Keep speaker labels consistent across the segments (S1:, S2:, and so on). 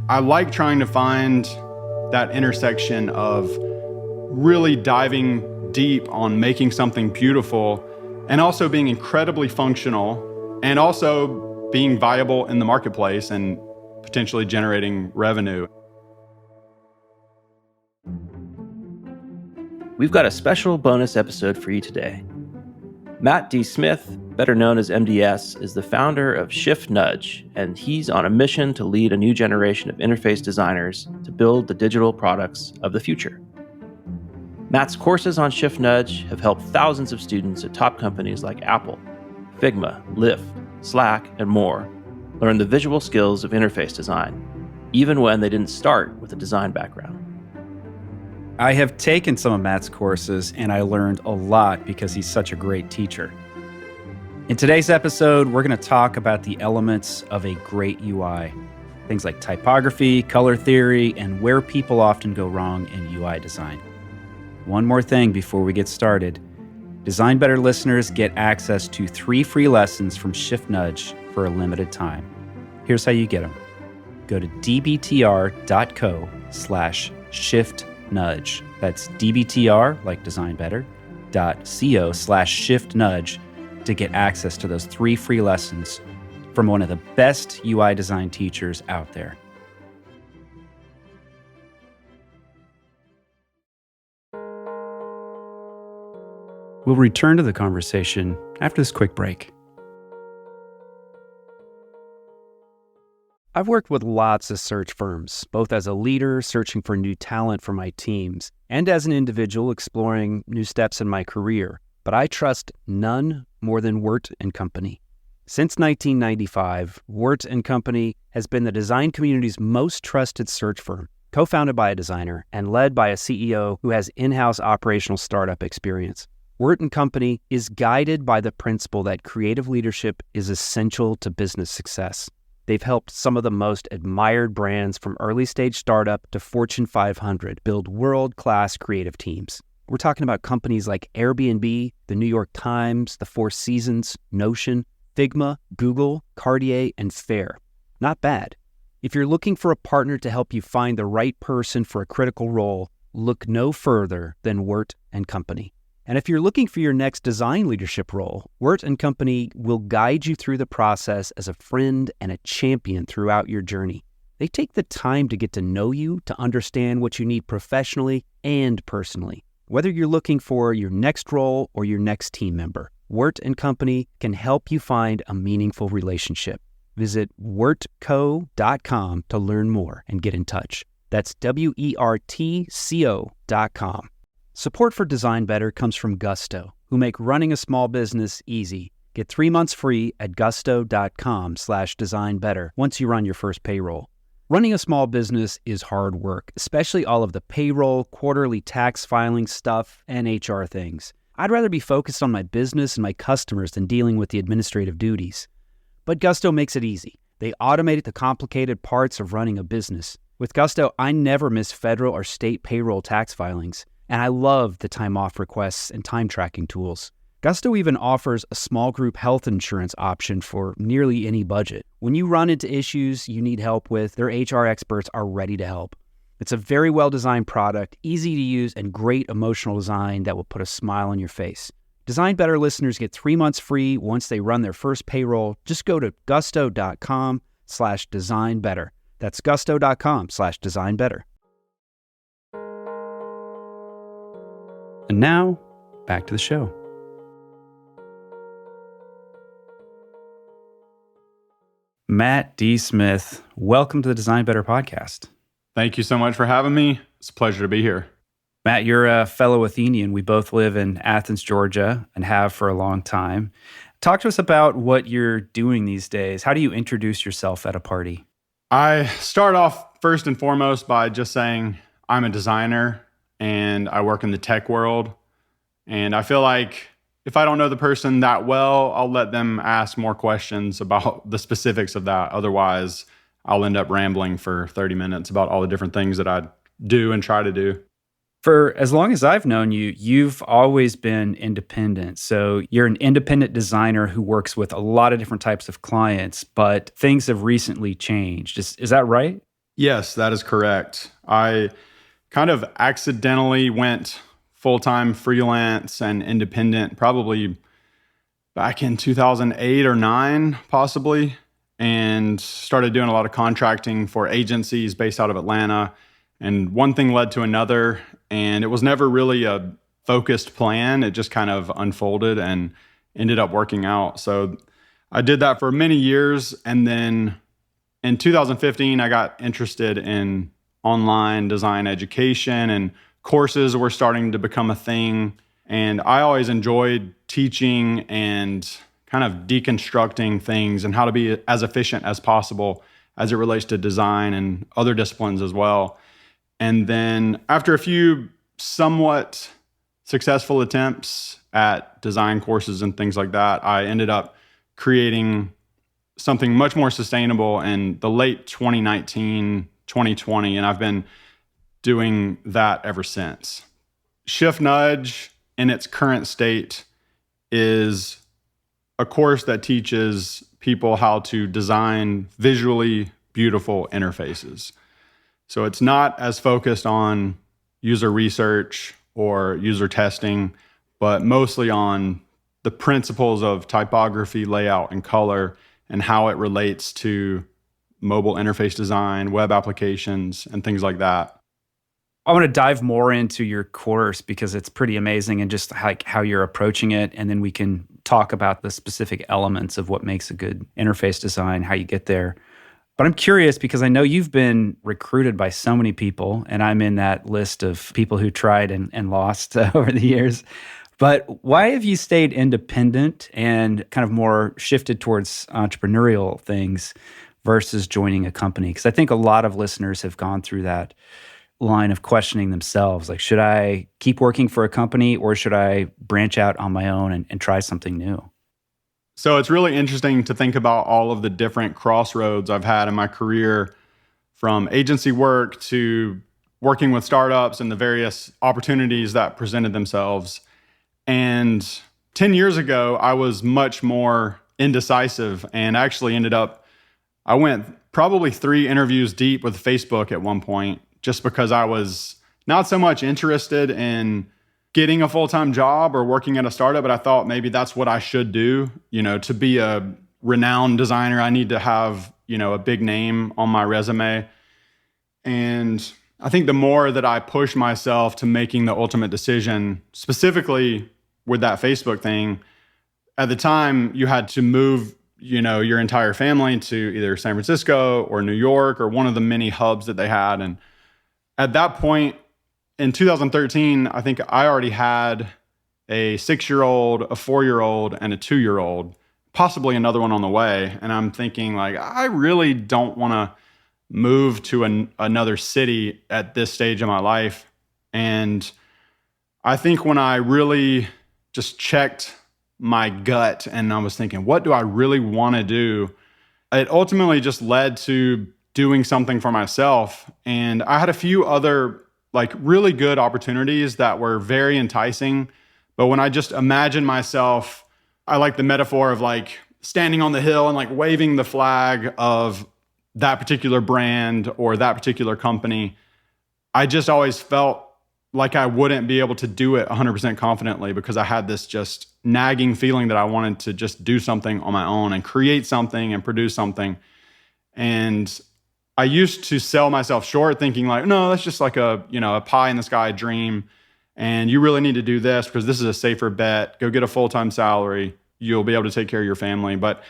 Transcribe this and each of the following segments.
S1: I like trying to find that intersection of really diving deep on making something beautiful and also being incredibly functional and also being viable in the marketplace and potentially generating revenue.
S2: We've got a special bonus episode for you today. Matt D. Smith, better known as MDS, is the founder of Shift Nudge, and he's on a mission to lead a new generation of interface designers to build the digital products of the future. Matt's courses on Shift Nudge have helped thousands of students at top companies like Apple, Figma, Lyft, Slack, and more learn the visual skills of interface design, even when they didn't start with a design background.
S3: I have taken some of Matt's courses, and I learned a lot because he's such a great teacher. In today's episode, we're going to talk about the elements of a great UI, things like typography, color theory, and where people often go wrong in UI design. One more thing before we get started. Design Better listeners get access to 3 free lessons from Shift Nudge for a limited time. Here's how you get them. Go to dbtr.co/shiftnudge. That's dbtr, like Design Better, .co/shiftnudge to get access to those 3 free lessons from one of the best UI design teachers out there. We'll return to the conversation after this quick break. I've worked with lots of search firms, both as a leader searching for new talent for my teams, and as an individual exploring new steps in my career. But I trust none more than Wirt & Company. Since 1995, Wirt & Company has been the design community's most trusted search firm, co-founded by a designer and led by a CEO who has in-house operational startup experience. Wirt & Company is guided by the principle that creative leadership is essential to business success. They've helped some of the most admired brands from early-stage startup to Fortune 500 build world-class creative teams. We're talking about companies like Airbnb, the New York Times, the Four Seasons, Notion, Figma, Google, Cartier, and Fair. Not bad. If you're looking for a partner to help you find the right person for a critical role, look no further than Wirt & Company. And if you're looking for your next design leadership role, Wirt & Company will guide you through the process as a friend and a champion throughout your journey. They take the time to get to know you, to understand what you need professionally and personally. Whether you're looking for your next role or your next team member, Wirt & Company can help you find a meaningful relationship. Visit wirtco.com to learn more and get in touch. That's WERTCO.com. Support for Design Better comes from Gusto, who make running a small business easy. Get 3 months free at gusto.com/designbetter once you run your first payroll. Running a small business is hard work, especially all of the payroll, quarterly tax filing stuff, and HR things. I'd rather be focused on my business and my customers than dealing with the administrative duties. But Gusto makes it easy. They automate the complicated parts of running a business. With Gusto, I never miss federal or state payroll tax filings. And I love the time off requests and time tracking tools. Gusto even offers a small group health insurance option for nearly any budget. When you run into issues you need help with, their HR experts are ready to help. It's a very well-designed product, easy to use, and great emotional design that will put a smile on your face. Design Better listeners get 3 months free once they run their first payroll. Just go to gusto.com/designbetter. That's gusto.com/designbetter. And now, back to the show. Matt D. Smith, welcome to the Design Better podcast.
S1: Thank you so much for having me. It's a pleasure to be here.
S3: Matt, you're a fellow Athenian. We both live in Athens, Georgia, and have for a long time. Talk to us about what you're doing these days. How do you introduce yourself at a party?
S1: I start off first and foremost by just saying I'm a designer and I work in the tech world. And I feel like if I don't know the person that well, I'll let them ask more questions about the specifics of that. Otherwise, I'll end up rambling for 30 minutes about all the different things that I do and try to do.
S3: For as long as I've known you, you've always been independent. So you're an independent designer who works with a lot of different types of clients, but things have recently changed. Is that right?
S1: Yes, that is correct. I kind of accidentally went full-time freelance and independent probably back in 2008 or 9 possibly, and started doing a lot of contracting for agencies based out of Atlanta. And one thing led to another, and it was never really a focused plan. It just kind of unfolded and ended up working out. So I did that for many years, and then in 2015, I got interested in online design education, and courses were starting to become a thing. And I always enjoyed teaching and kind of deconstructing things and how to be as efficient as possible as it relates to design and other disciplines as well. And then after a few somewhat successful attempts at design courses and things like that, I ended up creating something much more sustainable in the late 2019, 2020, and I've been doing that ever since. Shift Nudge in its current state is a course that teaches people how to design visually beautiful interfaces. So it's not as focused on user research or user testing, but mostly on the principles of typography, layout, and color, and how it relates to mobile interface design, web applications, and things like that.
S4: I want to dive more into your course because it's pretty amazing and just like how you're approaching it. And then we can talk about the specific elements of what makes a good interface design, how you get there. But I'm curious because I know you've been recruited by so many people, and I'm in that list of people who tried and lost over the years. But why have you stayed independent and kind of more shifted towards entrepreneurial things versus joining a company? Because I think a lot of listeners have gone through that line of questioning themselves. Like, should I keep working for a company or should I branch out on my own and try something new?
S1: So it's really interesting to think about all of the different crossroads I've had in my career, from agency work to working with startups and the various opportunities that presented themselves. And 10 years ago, I was much more indecisive and actually I went probably 3 interviews deep with Facebook at one point, just because I was not so much interested in getting a full-time job or working at a startup, but I thought maybe that's what I should do. To be a renowned designer, I need to have, a big name on my resume. And I think the more that I push myself to making the ultimate decision, specifically with that Facebook thing, at the time you had to move, your entire family to either San Francisco or New York or one of the many hubs that they had. And at that point in 2013, I think I already had a 6-year-old, a 4-year-old, and a 2-year-old, possibly another one on the way. And I'm thinking, like, I really don't want to move to another city at this stage of my life. And I think when I really just checked my gut and I was thinking, what do I really want to do? It ultimately just led to doing something for myself. And I had a few other really good opportunities that were very enticing. But when I just imagine myself, I like the metaphor of standing on the hill and waving the flag of that particular brand or that particular company. I just always felt like I wouldn't be able to do it 100% confidently because I had this just nagging feeling that I wanted to just do something on my own and create something and produce something. And I used to sell myself short thinking no, that's just a pie in the sky dream. And you really need to do this because this is a safer bet. Go get a full-time salary. You'll be able to take care of your family. But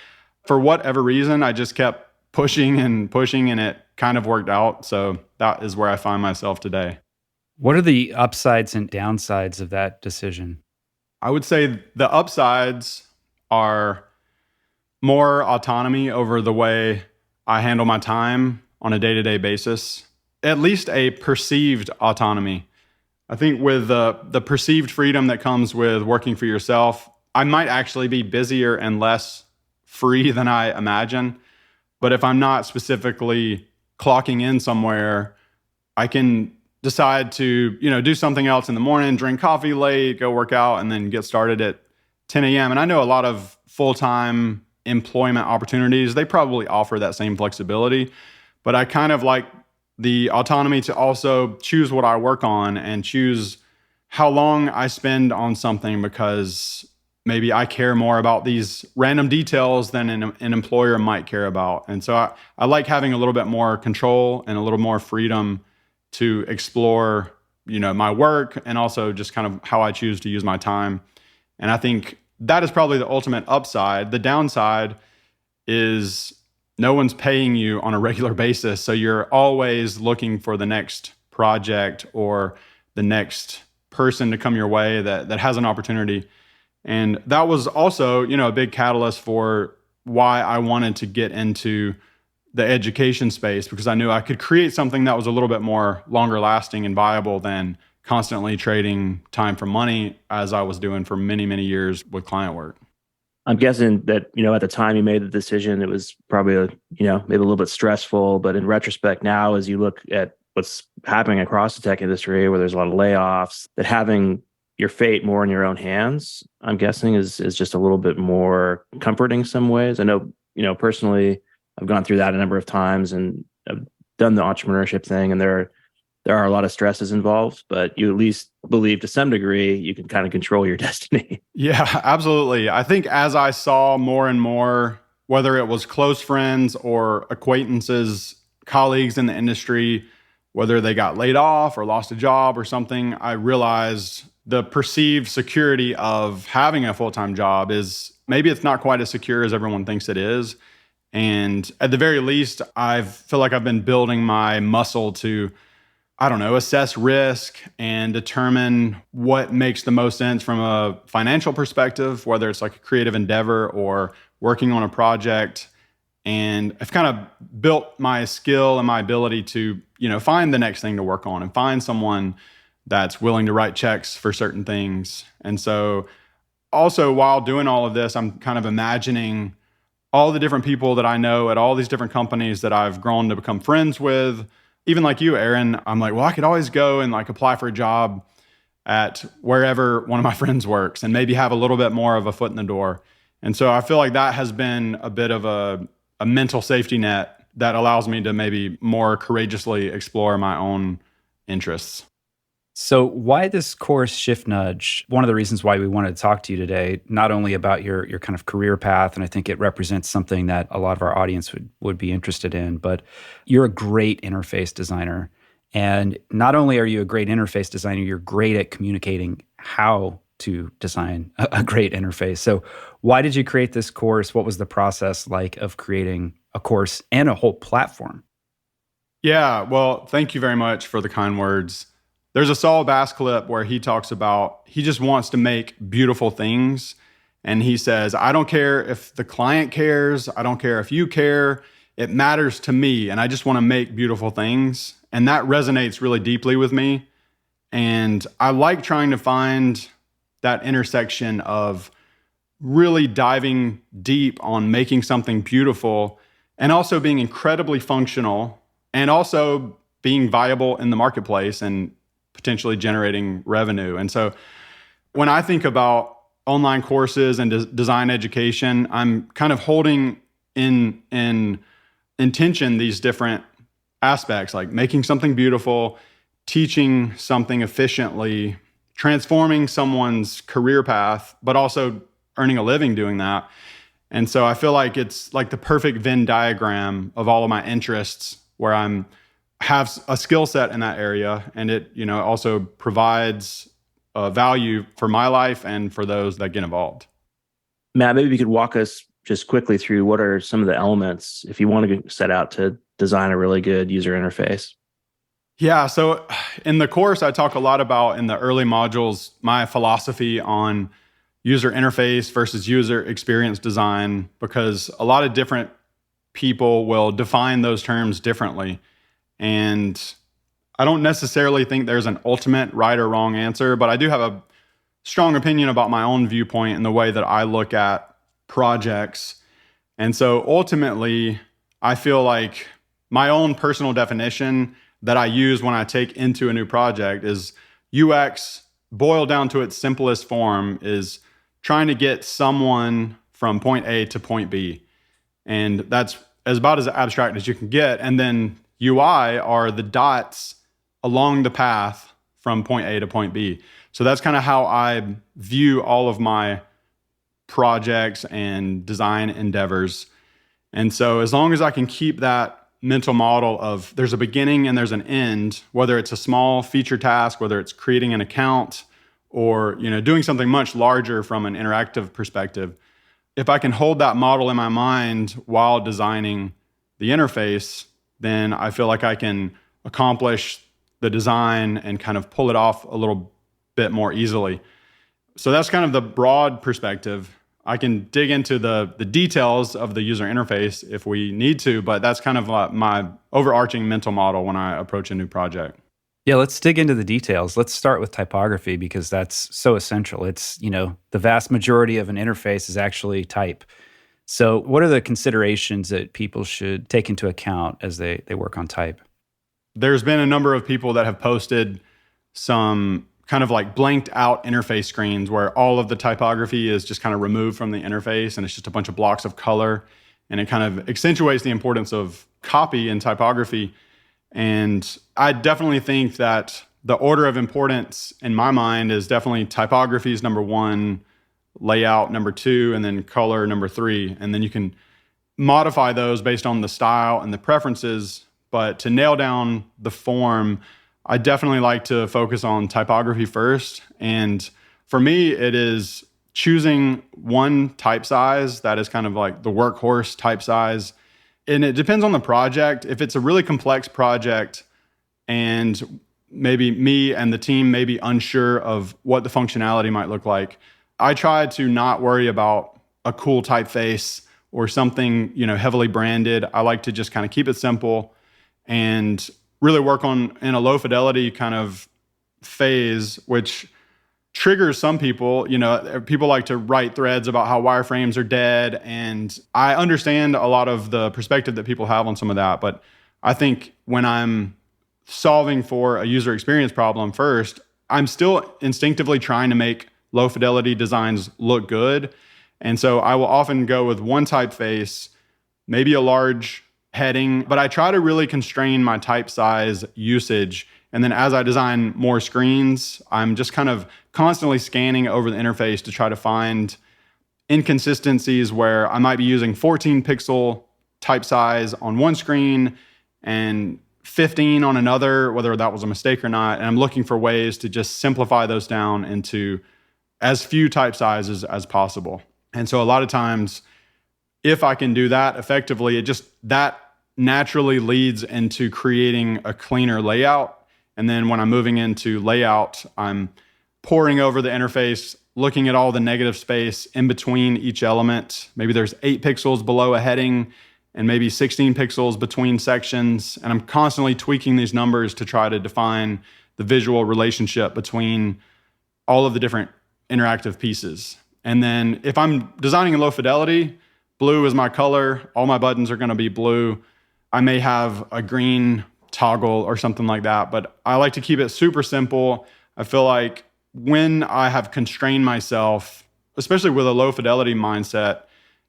S1: for whatever reason, I just kept pushing and it kind of worked out. So that is where I find myself today.
S4: What are the upsides and downsides of that decision?
S1: I would say the upsides are more autonomy over the way I handle my time on a day-to-day basis, at least a perceived autonomy. I think with the perceived freedom that comes with working for yourself, I might actually be busier and less free than I imagine. But if I'm not specifically clocking in somewhere, I can decide to, do something else in the morning, drink coffee late, go work out, and then get started at 10 a.m. And I know a lot of full-time employment opportunities, they probably offer that same flexibility. But I kind of like the autonomy to also choose what I work on and choose how long I spend on something, because maybe I care more about these random details than an employer might care about. And so I like having a little bit more control and a little more freedom to explore, my work, and also just kind of how I choose to use my time. And I think that is probably the ultimate upside. The downside is no one's paying you on a regular basis. So you're always looking for the next project or the next person to come your way that has an opportunity. And that was also, a big catalyst for why I wanted to get into the education space, because I knew I could create something that was a little bit more longer lasting and viable than constantly trading time for money, as I was doing for many, many years with client work.
S2: I'm guessing that, at the time you made the decision, it was probably, maybe a little bit stressful, but in retrospect now, as you look at what's happening across the tech industry, where there's a lot of layoffs, that having your fate more in your own hands, I'm guessing is just a little bit more comforting in some ways. I know, personally, I've gone through that a number of times, and I've done the entrepreneurship thing, and there are a lot of stresses involved, but you at least believe to some degree you can kind of control your destiny.
S1: Yeah, absolutely. I think as I saw more and more, whether it was close friends or acquaintances, colleagues in the industry, whether they got laid off or lost a job or something, I realized the perceived security of having a full-time job is maybe it's not quite as secure as everyone thinks it is. And at the very least, I feel like I've been building my muscle to, assess risk and determine what makes the most sense from a financial perspective, whether it's like a creative endeavor or working on a project. And I've kind of built my skill and my ability to, find the next thing to work on and find someone that's willing to write checks for certain things. And so also while doing all of this, I'm kind of imagining all the different people that I know at all these different companies that I've grown to become friends with. Even like you, Aaron, I'm like, well, I could always go and like apply for a job at wherever one of my friends works and maybe have a little bit more of a foot in the door. And so I feel like that has been a bit of a mental safety net that allows me to maybe more courageously explore my own interests.
S4: So why this course, Shift Nudge? One of the reasons why we wanted to talk to you today, not only about your kind of career path, and I think it represents something that a lot of our audience would be interested in, but you're a great interface designer. And not only are you a great interface designer, you're great at communicating how to design a great interface. So why did you create this course? What was the process like of creating a course and a whole platform?
S1: Yeah, well, thank you very much for the kind words. There's a Saul Bass clip where he talks about he just wants to make beautiful things. And he says, I don't care if the client cares. I don't care if you care. It matters to me. And I just want to make beautiful things. And that resonates really deeply with me. And I like trying to find that intersection of really diving deep on making something beautiful and also being incredibly functional and also being viable in the marketplace and potentially generating revenue. And so when I think about online courses and design education, I'm kind of holding in intention these different aspects, like making something beautiful, teaching something efficiently, transforming someone's career path, but also earning a living doing that. And so I feel like it's like the perfect Venn diagram of all of my interests, where I'm have a skill set in that area, and it also provides value for my life and for those that get involved.
S2: Matt, maybe you could walk us just quickly through what are some of the elements if you want to set out to design a really good user interface.
S1: Yeah, so in the course, I talk a lot about, in the early modules, my philosophy on user interface versus user experience design, because a lot of different people will define those terms differently. And I don't necessarily think there's an ultimate right or wrong answer, but I do have a strong opinion about my own viewpoint and the way that I look at projects. And so ultimately, I feel like my own personal definition that I use when I take into a new project is UX, boiled down to its simplest form, is trying to get someone from point A to point B. And that's about as abstract as you can get. And then UI are the dots along the path from point A to point B. So that's kind of how I view all of my projects and design endeavors. And so as long as I can keep that mental model of there's a beginning and there's an end, whether it's a small feature task, whether it's creating an account or, doing something much larger from an interactive perspective, if I can hold that model in my mind while designing the interface, then I feel like I can accomplish the design and kind of pull it off a little bit more easily. So that's kind of the broad perspective. I can dig into the details of the user interface if we need to, but that's kind of my overarching mental model when I approach a new project.
S4: Yeah, let's dig into the details. Let's start with typography because that's so essential. It's, the vast majority of an interface is actually type. So what are the considerations that people should take into account as they work on type?
S1: There's been a number of people that have posted some kind of like blanked out interface screens where all of the typography is just kind of removed from the interface and it's just a bunch of blocks of color. And it kind of accentuates the importance of copy in typography. And I definitely think that the order of importance in my mind is definitely typography is number one, layout number two, and then color number three. And then you can modify those based on the style and the preferences. But to nail down the form, I definitely like to focus on typography first. And for me, it is choosing one type size that is kind of like the workhorse type size. And it depends on the project. If it's a really complex project and maybe me and the team may be unsure of what the functionality might look like, I try to not worry about a cool typeface or something, heavily branded. I like to just kind of keep it simple and really work on in a low fidelity kind of phase, which triggers some people. People like to write threads about how wireframes are dead. And I understand a lot of the perspective that people have on some of that. But I think when I'm solving for a user experience problem first, I'm still instinctively trying to make low fidelity designs look good. And so I will often go with one typeface, maybe a large heading, but I try to really constrain my type size usage. And then as I design more screens, I'm just kind of constantly scanning over the interface to try to find inconsistencies where I might be using 14 pixel type size on one screen and 15 on another, whether that was a mistake or not. And I'm looking for ways to just simplify those down into as few type sizes as possible. And so a lot of times, if I can do that effectively, that naturally leads into creating a cleaner layout. And then when I'm moving into layout, I'm poring over the interface, looking at all the negative space in between each element. Maybe there's 8 pixels below a heading and maybe 16 pixels between sections. And I'm constantly tweaking these numbers to try to define the visual relationship between all of the different interactive pieces. And then if I'm designing in low fidelity, blue is my color. All my buttons are going to be blue. I may have a green toggle or something like that, but I like to keep it super simple. I feel like when I have constrained myself, especially with a low fidelity mindset,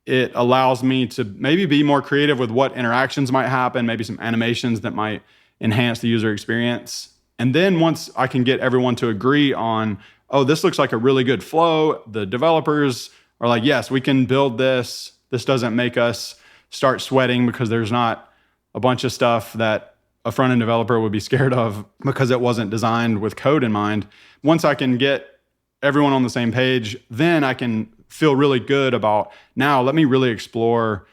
S1: it allows me to maybe be more creative with what interactions might happen, maybe some animations that might enhance the user experience. And then once I can get everyone to agree on, oh, this looks like a really good flow, the developers are like, yes, we can build this. This doesn't make us start sweating because there's not a bunch of stuff that a front-end developer would be scared of because it wasn't designed with code in mind. Once I can get everyone on the same page, then I can feel really good about, now let me really explore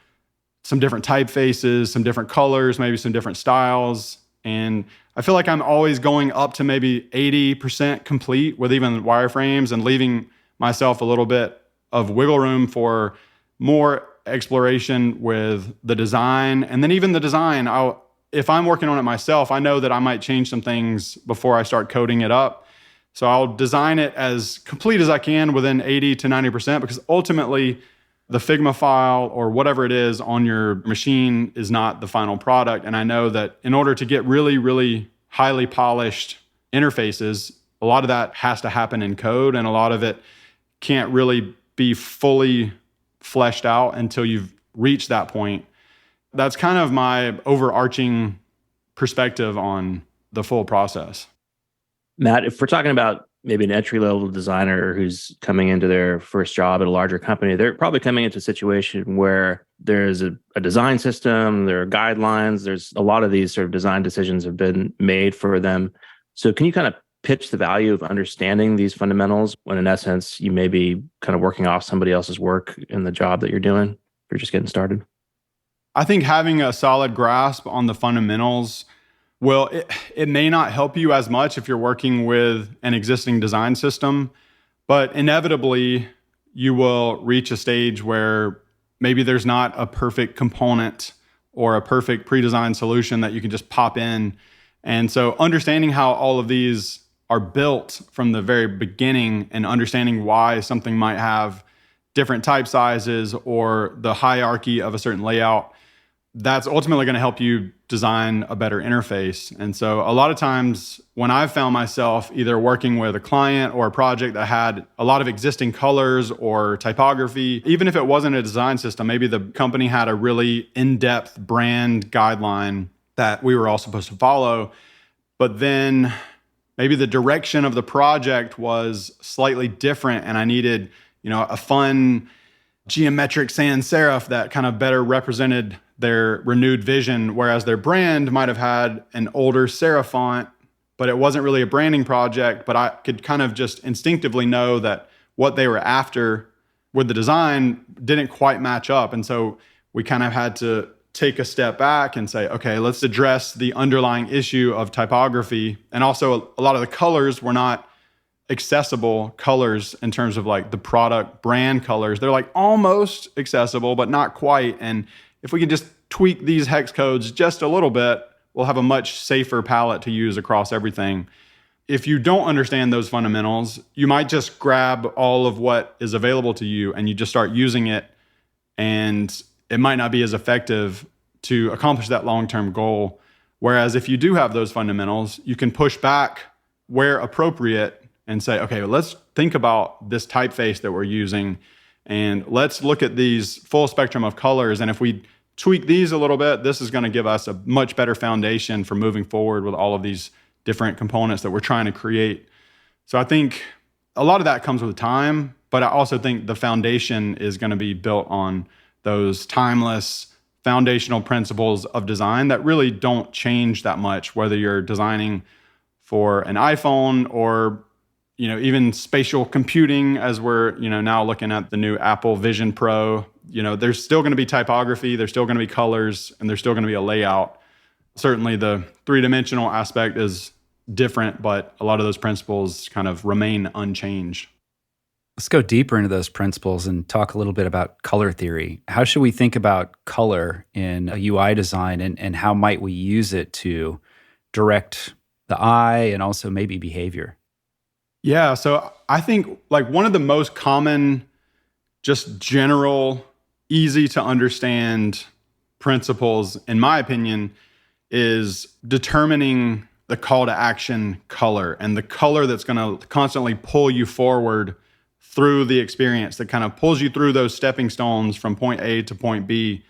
S1: some different typefaces, some different colors, maybe some different styles. And I feel like I'm always going up to maybe 80% complete with even wireframes and leaving myself a little bit of wiggle room for more exploration with the design. And then even the design, if I'm working on it myself, I know that I might change some things before I start coding it up. So I'll design it as complete as I can within 80 to 90%, because ultimately the Figma file or whatever it is on your machine is not the final product. And I know that in order to get really, really highly polished interfaces, a lot of that has to happen in code, and a lot of it can't really be fully fleshed out until you've reached that point. That's kind of my overarching perspective on the full process.
S2: Matt, if we're talking about maybe an entry-level designer who's coming into their first job at a larger company, they're probably coming into a situation where there's a design system, there are guidelines, there's a lot of these sort of design decisions have been made for them. So can you kind of pitch the value of understanding these fundamentals when in essence you may be kind of working off somebody else's work in the job that you're doing if you're just getting started?
S1: I think having a solid grasp on the fundamentals, well, it may not help you as much if you're working with an existing design system, but inevitably you will reach a stage where maybe there's not a perfect component or a perfect pre-designed solution that you can just pop in. And so understanding how all of these are built from the very beginning and understanding why something might have different type sizes or the hierarchy of a certain layout, that's ultimately going to help you design a better interface. And so a lot of times when I've found myself either working with a client or a project that had a lot of existing colors or typography, even if it wasn't a design system, maybe the company had a really in-depth brand guideline that we were all supposed to follow, but then maybe the direction of the project was slightly different and I needed, a fun geometric sans serif that kind of better represented their renewed vision, whereas their brand might have had an older serif font, but it wasn't really a branding project, but I could kind of just instinctively know that what they were after with the design didn't quite match up. And so we kind of had to take a step back and say, okay, let's address the underlying issue of typography. And also a lot of the colors were not accessible colors in terms of like the product brand colors. They're like almost accessible, but not quite. And if we can just tweak these hex codes just a little bit, we'll have a much safer palette to use across everything. If you don't understand those fundamentals, you might just grab all of what is available to you and you just start using it, and it might not be as effective to accomplish that long-term goal. Whereas if you do have those fundamentals, you can push back where appropriate and say, okay, let's think about this typeface that we're using and let's look at these full spectrum of colors. And if we tweak these a little bit, this is going to give us a much better foundation for moving forward with all of these different components that we're trying to create. So I think a lot of that comes with time, but I also think the foundation is going to be built on those timeless foundational principles of design that really don't change that much, whether you're designing for an iPhone or even spatial computing, as we're, now looking at the new Apple Vision Pro. There's still going to be typography, there's still going to be colors, and there's still going to be a layout. Certainly the three-dimensional aspect is different, but a lot of those principles kind of remain unchanged.
S4: Let's go deeper into those principles and talk a little bit about color theory. How should we think about color in a UI design, and how might we use it to direct the eye and also maybe behavior?
S1: Yeah, so I think like one of the most common, just general, easy to understand principles, in my opinion, is determining the call to action color and the color that's going to constantly pull you forward through the experience, that kind of pulls you through those stepping stones from point A to point B.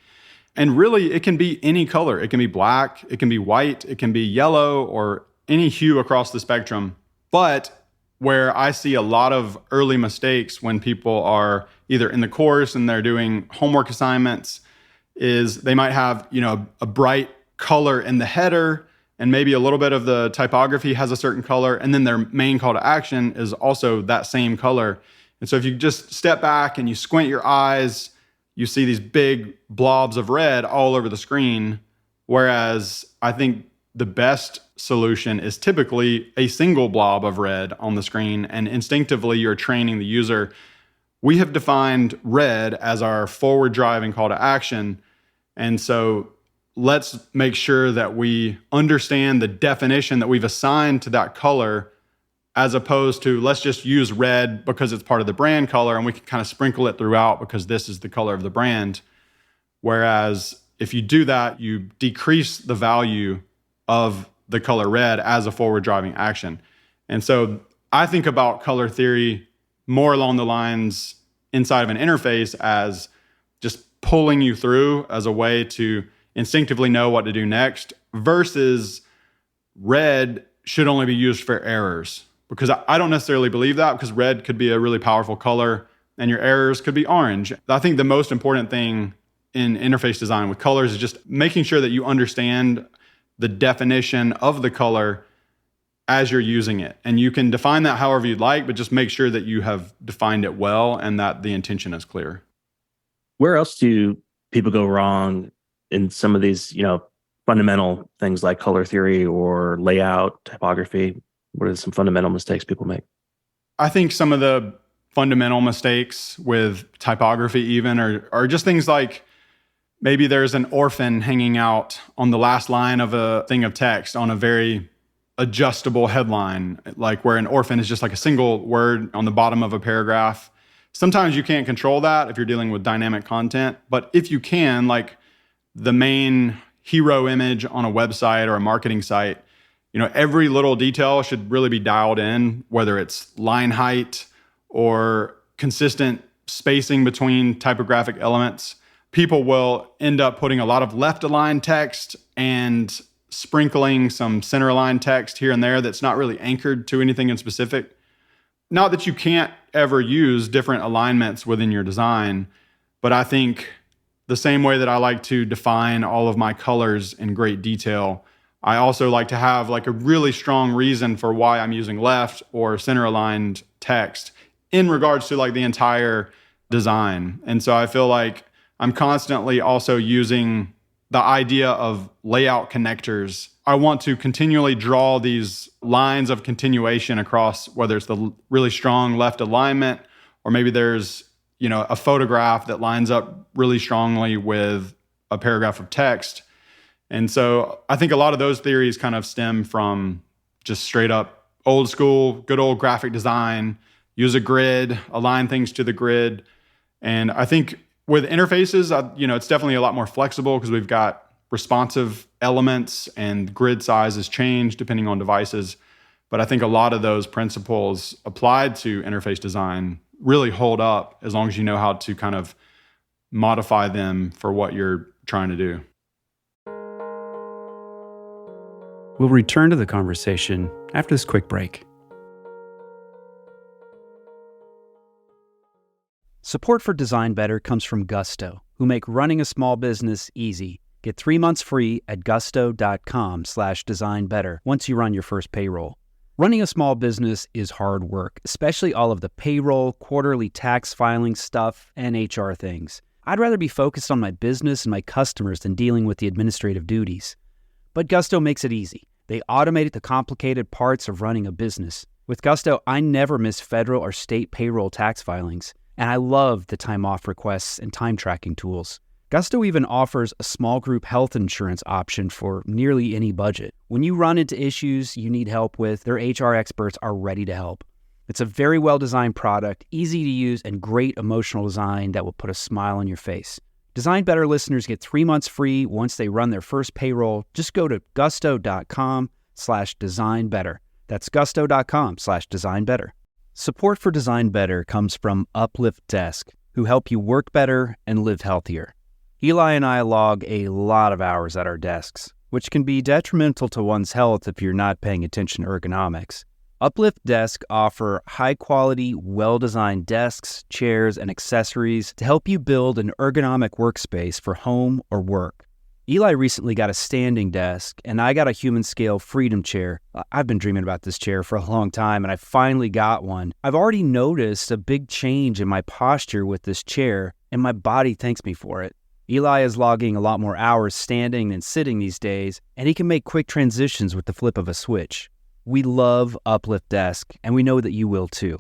S1: And really, it can be any color. It can be black, it can be white, it can be yellow, or any hue across the spectrum. But where I see a lot of early mistakes when people are either in the course and they're doing homework assignments is they might have, a bright color in the header and maybe a little bit of the typography has a certain color, and then their main call to action is also that same color. And so if you just step back and you squint your eyes, you see these big blobs of red all over the screen. Whereas I think the best solution is typically a single blob of red on the screen, and instinctively you're training the user. We have defined red as our forward driving call to action. And so let's make sure that we understand the definition that we've assigned to that color, as opposed to let's just use red because it's part of the brand color and we can kind of sprinkle it throughout because this is the color of the brand. Whereas if you do that, you decrease the value of the color red as a forward driving action. And so I think about color theory more along the lines inside of an interface as just pulling you through as a way to instinctively know what to do next, versus red should only be used for errors. Because I don't necessarily believe that, because red could be a really powerful color and your errors could be orange. I think the most important thing in interface design with colors is just making sure that you understand the definition of the color as you're using it. And you can define that however you'd like, but just make sure that you have defined it well and that the intention is clear.
S2: Where else do people go wrong in some of these, fundamental things like color theory or layout, typography? What are some fundamental mistakes people make?
S1: I think some of the fundamental mistakes with typography even are just things like maybe there's an orphan hanging out on the last line of a thing of text on a very adjustable headline, like where an orphan is just like a single word on the bottom of a paragraph. Sometimes you can't control that if you're dealing with dynamic content, but if you can, like the main hero image on a website or a marketing site, every little detail should really be dialed in, whether it's line height or consistent spacing between typographic elements. People will end up putting a lot of left-aligned text and sprinkling some center-aligned text here and there that's not really anchored to anything in specific. Not that you can't ever use different alignments within your design, but I think the same way that I like to define all of my colors in great detail, I also like to have like a really strong reason for why I'm using left or center-aligned text in regards to like the entire design. And so I feel like I'm constantly also using the idea of layout connectors. I want to continually draw these lines of continuation across, whether it's the really strong left alignment, or maybe there's, a photograph that lines up really strongly with a paragraph of text. And so I think a lot of those theories kind of stem from just straight up old school, good old graphic design, use a grid, align things to the grid. And I think with interfaces, it's definitely a lot more flexible because we've got responsive elements and grid sizes change depending on devices. But I think a lot of those principles applied to interface design really hold up as long as you know how to kind of modify them for what you're trying to do.
S4: We'll return to the conversation after this quick break.
S3: Support for Design Better comes from Gusto, who make running a small business easy. Get 3 months free at gusto.com/designbetter once you run your first payroll. Running a small business is hard work, especially all of the payroll, quarterly tax filing stuff, and HR things. I'd rather be focused on my business and my customers than dealing with the administrative duties. But Gusto makes it easy. They automated the complicated parts of running a business. With Gusto, I never miss federal or state payroll tax filings, and I love the time off requests and time tracking tools. Gusto even offers a small group health insurance option for nearly any budget. When you run into issues you need help with, their HR experts are ready to help. It's a very well-designed product, easy to use, and great emotional design that will put a smile on your face. Design Better listeners get 3 months free once they run their first payroll. Just go to gusto.com/designbetter. That's gusto.com/designbetter. Support for Design Better comes from Uplift Desk, who help you work better and live healthier. Eli and I log a lot of hours at our desks, which can be detrimental to one's health if you're not paying attention to ergonomics. Uplift Desk offer high-quality, well-designed desks, chairs, and accessories to help you build an ergonomic workspace for home or work. Eli recently got a standing desk, and I got a human-scale Freedom chair. I've been dreaming about this chair for a long time, and I finally got one. I've already noticed a big change in my posture with this chair, and my body thanks me for it. Eli is logging a lot more hours standing than sitting these days, and he can make quick transitions with the flip of a switch. We love Uplift Desk, and we know that you will too.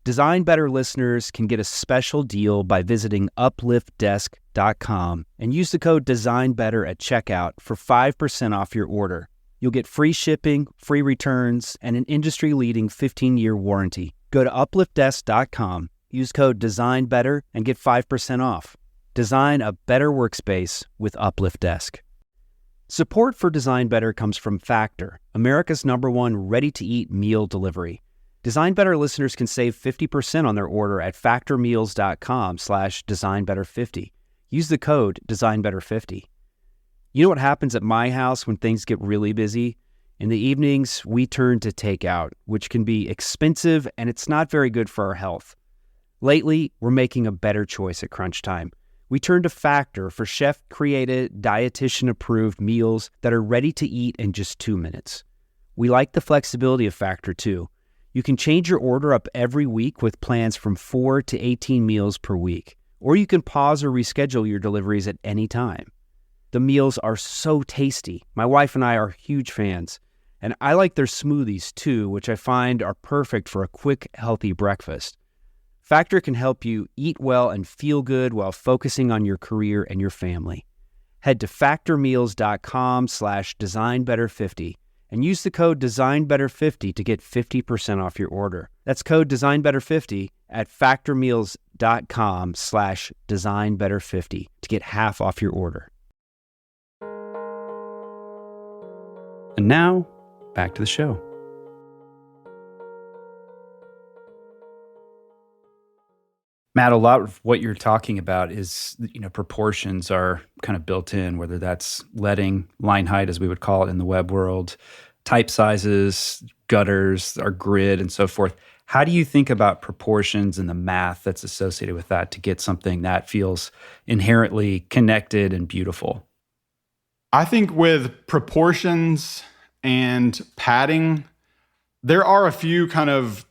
S3: Design Better listeners can get a special deal by visiting upliftdesk.com and use the code DesignBetter at checkout for 5% off your order. You'll get free shipping, free returns, and an industry-leading 15-year warranty. Go to upliftdesk.com, use code DesignBetter, and get 5% off. Design a better workspace with Uplift Desk. Support for Design Better comes from Factor, America's #1 ready-to-eat meal delivery. Design Better listeners can save 50% on their order at factormeals.com/designbetter50. Use the code DesignBetter50. You know what happens at my house when things get really busy? In the evenings, we turn to takeout, which can be expensive and it's not very good for our health. Lately, we're making a better choice at crunch time. We turn to Factor for chef-created, dietitian-approved meals that are ready to eat in just 2 minutes. We like the flexibility of Factor too. You can change your order up every week with plans from 4 to 18 meals per week, or you can pause or reschedule your deliveries at any time. The meals are so tasty. My wife and I are huge fans. And I like their smoothies too, which I find are perfect for a quick, healthy breakfast. Factor can help you eat well and feel good while focusing on your career and your family. Head to factormeals.com/designbetter50 and use the code designbetter50 to get 50% off your order. That's code designbetter50 at factormeals.com/designbetter50 to get half off your order.
S4: And now, back to the show. Matt, a lot of what you're talking about is, proportions are kind of built in, whether that's leading, line height, as we would call it in the web world, type sizes, gutters, our grid, and so forth. How do you think about proportions and the math that's associated with that to get something that feels inherently connected and beautiful?
S1: I think with proportions and padding, there are a few kind of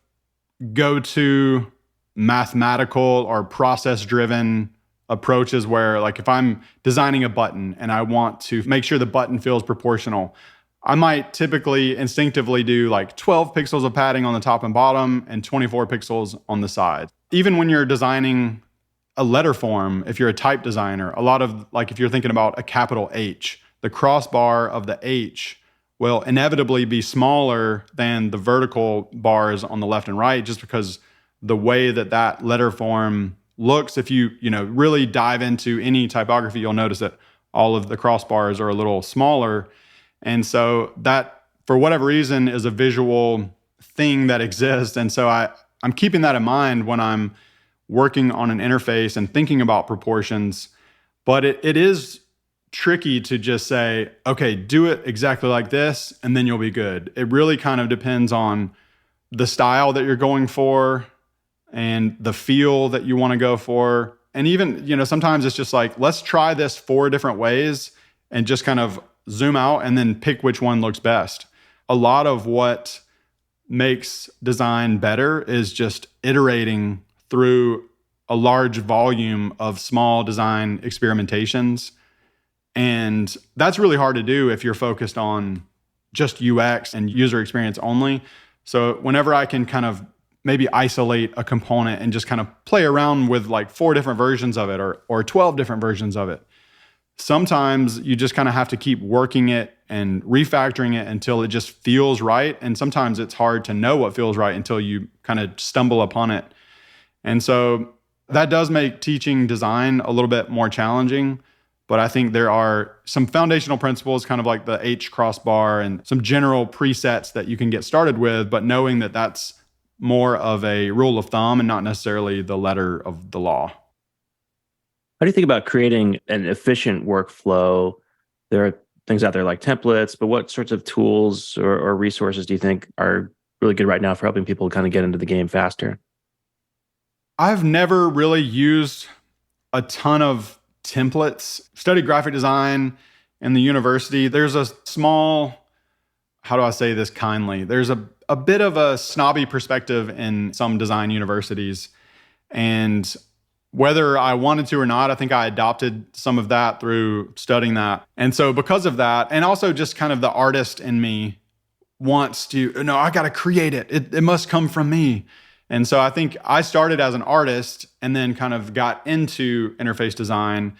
S1: go-to mathematical or process-driven approaches where, like, if I'm designing a button and I want to make sure the button feels proportional, I might typically instinctively do like 12 pixels of padding on the top and bottom and 24 pixels on the side. Even when you're designing a letter form, if you're a type designer, a lot of, like, if you're thinking about a capital H, the crossbar of the H will inevitably be smaller than the vertical bars on the left and right, just because the way that that letter form looks. If you really dive into any typography, you'll notice that all of the crossbars are a little smaller. And so that, for whatever reason, is a visual thing that exists. And so I'm keeping that in mind when I'm working on an interface and thinking about proportions. But it is tricky to just say, okay, do it exactly like this, and then you'll be good. It really kind of depends on the style that you're going for and the feel that you want to go for. And even, sometimes it's just like, let's try this 4 different ways and just kind of zoom out and then pick which one looks best. A lot of what makes design better is just iterating through a large volume of small design experimentations. And that's really hard to do if you're focused on just UX and user experience only. So whenever I can kind of maybe isolate a component and just kind of play around with like 4 different versions of it or 12 different versions of it, sometimes you just kind of have to keep working it and refactoring it until it just feels right. And sometimes it's hard to know what feels right until you kind of stumble upon it. And so that does make teaching design a little bit more challenging. But I think there are some foundational principles, kind of like the H crossbar, and some general presets that you can get started with, but knowing that that's more of a rule of thumb and not necessarily the letter of the law.
S2: How do you think about creating an efficient workflow? There are things out there like templates, but what sorts of tools or resources do you think are really good right now for helping people kind of get into the game faster?
S1: I've never really used a ton of templates. Studied graphic design in the university. There's a small, how do I say this kindly? There's a bit of a snobby perspective in some design universities. And whether I wanted to or not, I think I adopted some of that through studying that. And so because of that, and also just kind of the artist in me wants to, no, I got to create it. It must come from me. And so I think I started as an artist and then kind of got into interface design.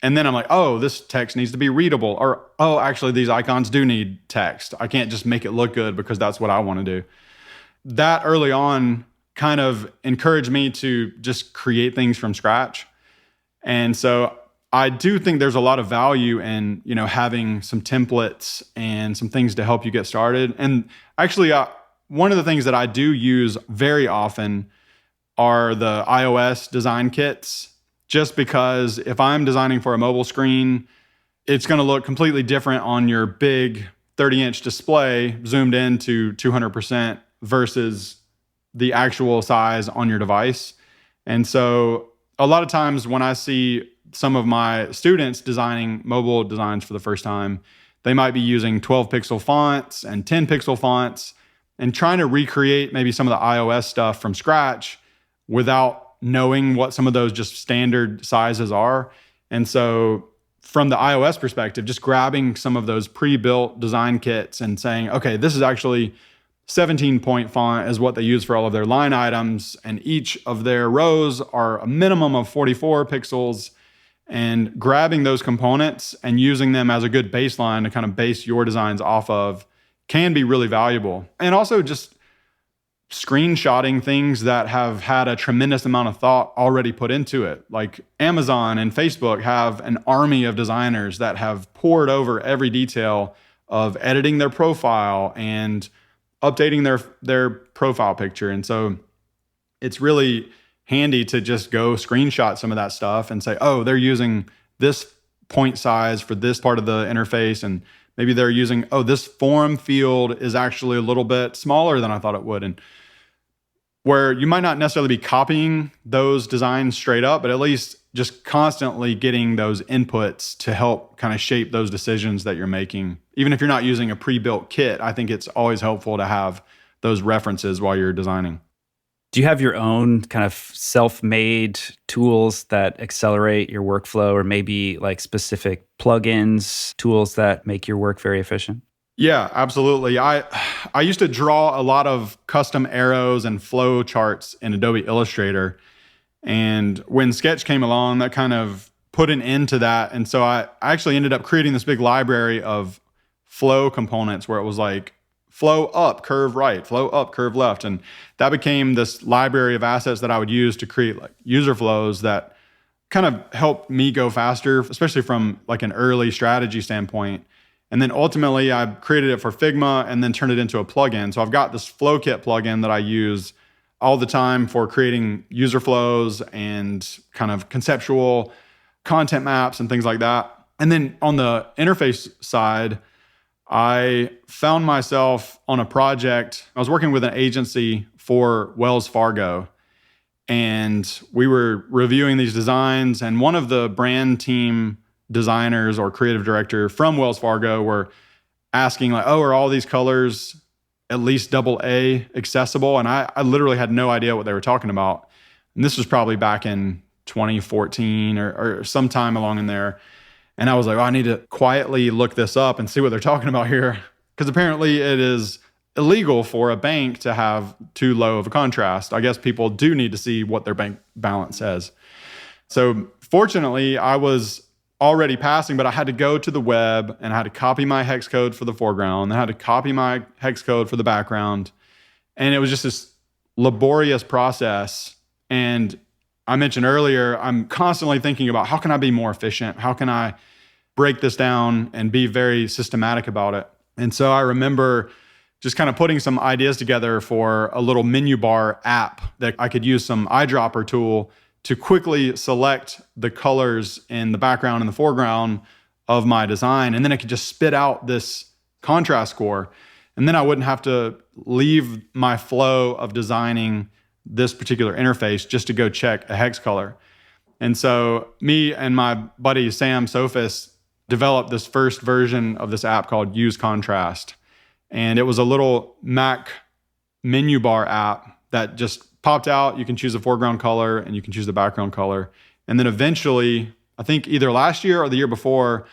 S1: And then I'm like, oh, this text needs to be readable. Or, oh, actually, these icons do need text. I can't just make it look good because that's what I want to do. That early on kind of encouraged me to just create things from scratch. And so I do think there's a lot of value in, having some templates and some things to help you get started. And actually, one of the things that I do use very often are the iOS design kits, just because if I'm designing for a mobile screen, it's going to look completely different on your big 30-inch display zoomed in to 200% versus the actual size on your device. And so a lot of times when I see some of my students designing mobile designs for the first time, they might be using 12 pixel fonts and 10 pixel fonts and trying to recreate maybe some of the iOS stuff from scratch without knowing what some of those just standard sizes are. And so from the iOS perspective, just grabbing some of those pre-built design kits and saying, okay, this is actually 17-point font is what they use for all of their line items. And each of their rows are a minimum of 44 pixels. And grabbing those components and using them as a good baseline to kind of base your designs off of can be really valuable. And also just screenshotting things that have had a tremendous amount of thought already put into it. Like Amazon and Facebook have an army of designers that have poured over every detail of editing their profile and updating their profile picture. And so it's really handy to just go screenshot some of that stuff and say, oh, they're using this point size for this part of the interface. And maybe they're using, oh, this form field is actually a little bit smaller than I thought it would. And where you might not necessarily be copying those designs straight up, but at least just constantly getting those inputs to help kind of shape those decisions that you're making. Even if you're not using a pre-built kit, I think it's always helpful to have those references while you're designing.
S4: Do you have your own kind of self-made tools that accelerate your workflow, or maybe like specific plugins, tools that make your work very efficient?
S1: Yeah, absolutely. I used to draw a lot of custom arrows and flow charts in Adobe Illustrator. And when Sketch came along, that kind of put an end to that. And so I actually ended up creating this big library of flow components where it was like flow up, curve right, flow up, curve left. And that became this library of assets that I would use to create like user flows that kind of helped me go faster, especially from like an early strategy standpoint. And then ultimately I created it for Figma and then turned it into a plugin. So I've got this flow kit plugin that I use all the time for creating user flows and kind of conceptual content maps and things like that. And then on the interface side, I found myself on a project. I was working with an agency for Wells Fargo, and we were reviewing these designs. And one of the brand team designers or creative director from Wells Fargo were asking like, oh, are all these colors at least AA accessible? And I literally had no idea what they were talking about. And this was probably back in 2014 or sometime along in there. And I was like, oh, I need to quietly look this up and see what they're talking about here. Because apparently it is illegal for a bank to have too low of a contrast. I guess people do need to see what their bank balance says. So fortunately, I was already passing, but I had to go to the web and I had to copy my hex code for the foreground. I had to copy my hex code for the background. And it was just this laborious process. And I mentioned earlier, I'm constantly thinking about how can I be more efficient? How can I break this down and be very systematic about it? And so I remember just kind of putting some ideas together for a little menu bar app that I could use some eyedropper tool to quickly select the colors in the background and the foreground of my design. And then it could just spit out this contrast score. And then I wouldn't have to leave my flow of designing this particular interface just to go check a hex color. And so me and my buddy Sam Sophis developed this first version of this app called Use Contrast. And it was a little Mac menu bar app that just popped out. You can choose the foreground color and you can choose the background color. And then eventually, I think either last year or the year before,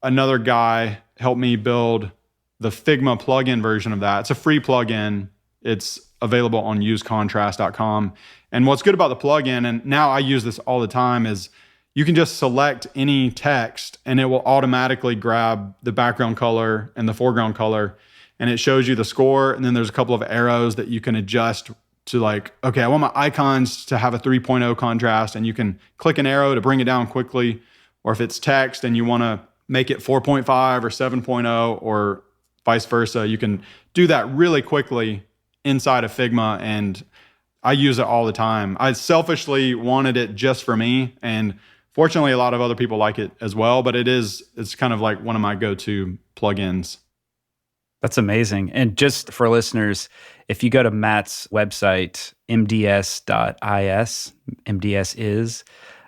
S1: another guy helped me build the Figma plugin version of that. It's a free plugin. It's available on usecontrast.com. And what's good about the plugin, and now I use this all the time, is you can just select any text and it will automatically grab the background color and the foreground color. And it shows you the score. And then there's a couple of arrows that you can adjust to, like, okay, I want my icons to have a 3.0 contrast, and you can click an arrow to bring it down quickly. Or if it's text and you want to make it 4.5 or 7.0 or vice versa, you can do that really quickly inside of Figma. And I use it all the time. I selfishly wanted it just for me. And Fortunately, a lot of other people like it as well, but it's kind of like one of my go-to plugins.
S4: That's amazing. And just for listeners, if you go to Matt's website, mds.is,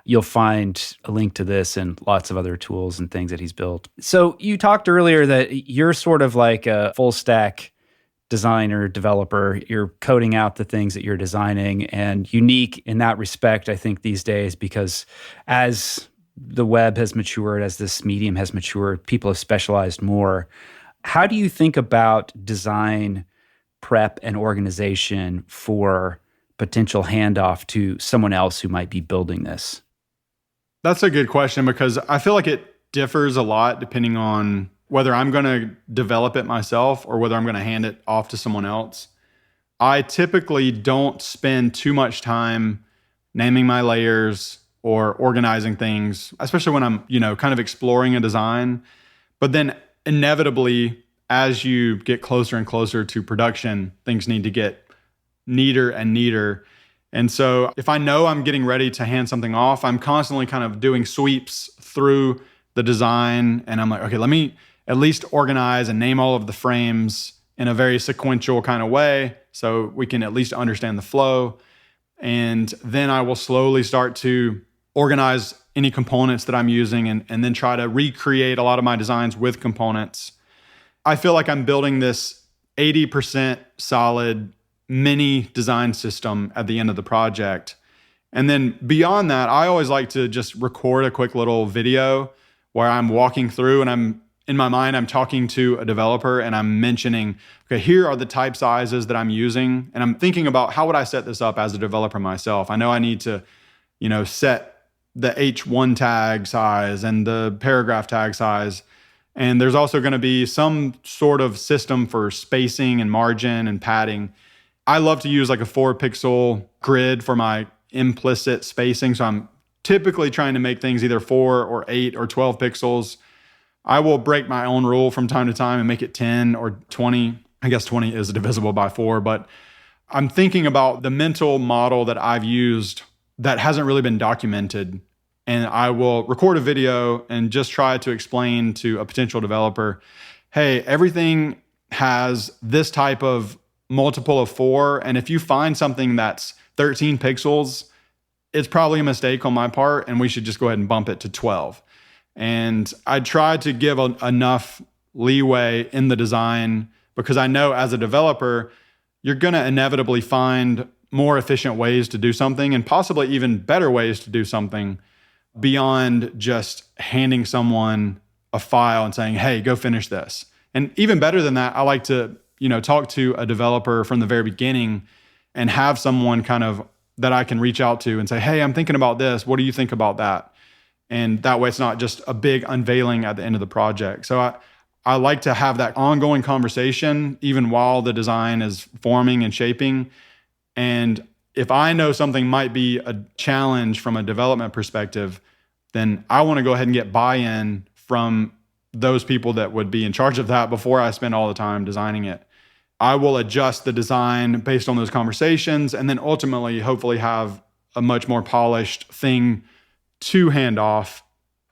S4: you'll find a link to this and lots of other tools and things that he's built. So you talked earlier that you're sort of like a full stack designer, developer. You're coding out the things that you're designing, and unique in that respect, I think, these days, because as the web has matured, as this medium has matured, people have specialized more. How do you think about design prep and organization for potential handoff to someone else who might be building this?
S1: That's a good question, because I feel like it differs a lot depending on whether I'm going to develop it myself or whether I'm going to hand it off to someone else. I typically don't spend too much time naming my layers or organizing things, especially when I'm, kind of exploring a design. But then inevitably, as you get closer and closer to production, things need to get neater and neater. And so if I know I'm getting ready to hand something off, I'm constantly kind of doing sweeps through the design. And I'm like, okay, let me at least organize and name all of the frames in a very sequential kind of way so we can at least understand the flow. And then I will slowly start to organize any components that I'm using and then try to recreate a lot of my designs with components. I feel like I'm building this 80% solid mini design system at the end of the project. And then beyond that, I always like to just record a quick little video where I'm walking through and I'm in my mind, I'm talking to a developer and I'm mentioning, okay, here are the type sizes that I'm using. And I'm thinking about how would I set this up as a developer myself? I know I need to, set the H1 tag size and the paragraph tag size. And there's also going to be some sort of system for spacing and margin and padding. I love to use like a 4-pixel grid for my implicit spacing. So I'm typically trying to make things either 4 or 8 or 12 pixels. I will break my own rule from time to time and make it 10 or 20. I guess 20 is divisible by 4, but I'm thinking about the mental model that I've used that hasn't really been documented. And I will record a video and just try to explain to a potential developer, hey, everything has this type of multiple of 4. And if you find something that's 13 pixels, it's probably a mistake on my part, and we should just go ahead and bump it to 12. And I try to give enough leeway in the design because I know as a developer, you're going to inevitably find more efficient ways to do something and possibly even better ways to do something beyond just handing someone a file and saying, hey, go finish this. And even better than that, I like to, talk to a developer from the very beginning and have someone kind of that I can reach out to and say, hey, I'm thinking about this. What do you think about that? And that way it's not just a big unveiling at the end of the project. So I like to have that ongoing conversation even while the design is forming and shaping. And if I know something might be a challenge from a development perspective, then I want to go ahead and get buy-in from those people that would be in charge of that before I spend all the time designing it. I will adjust the design based on those conversations and then ultimately hopefully have a much more polished thing to hand off.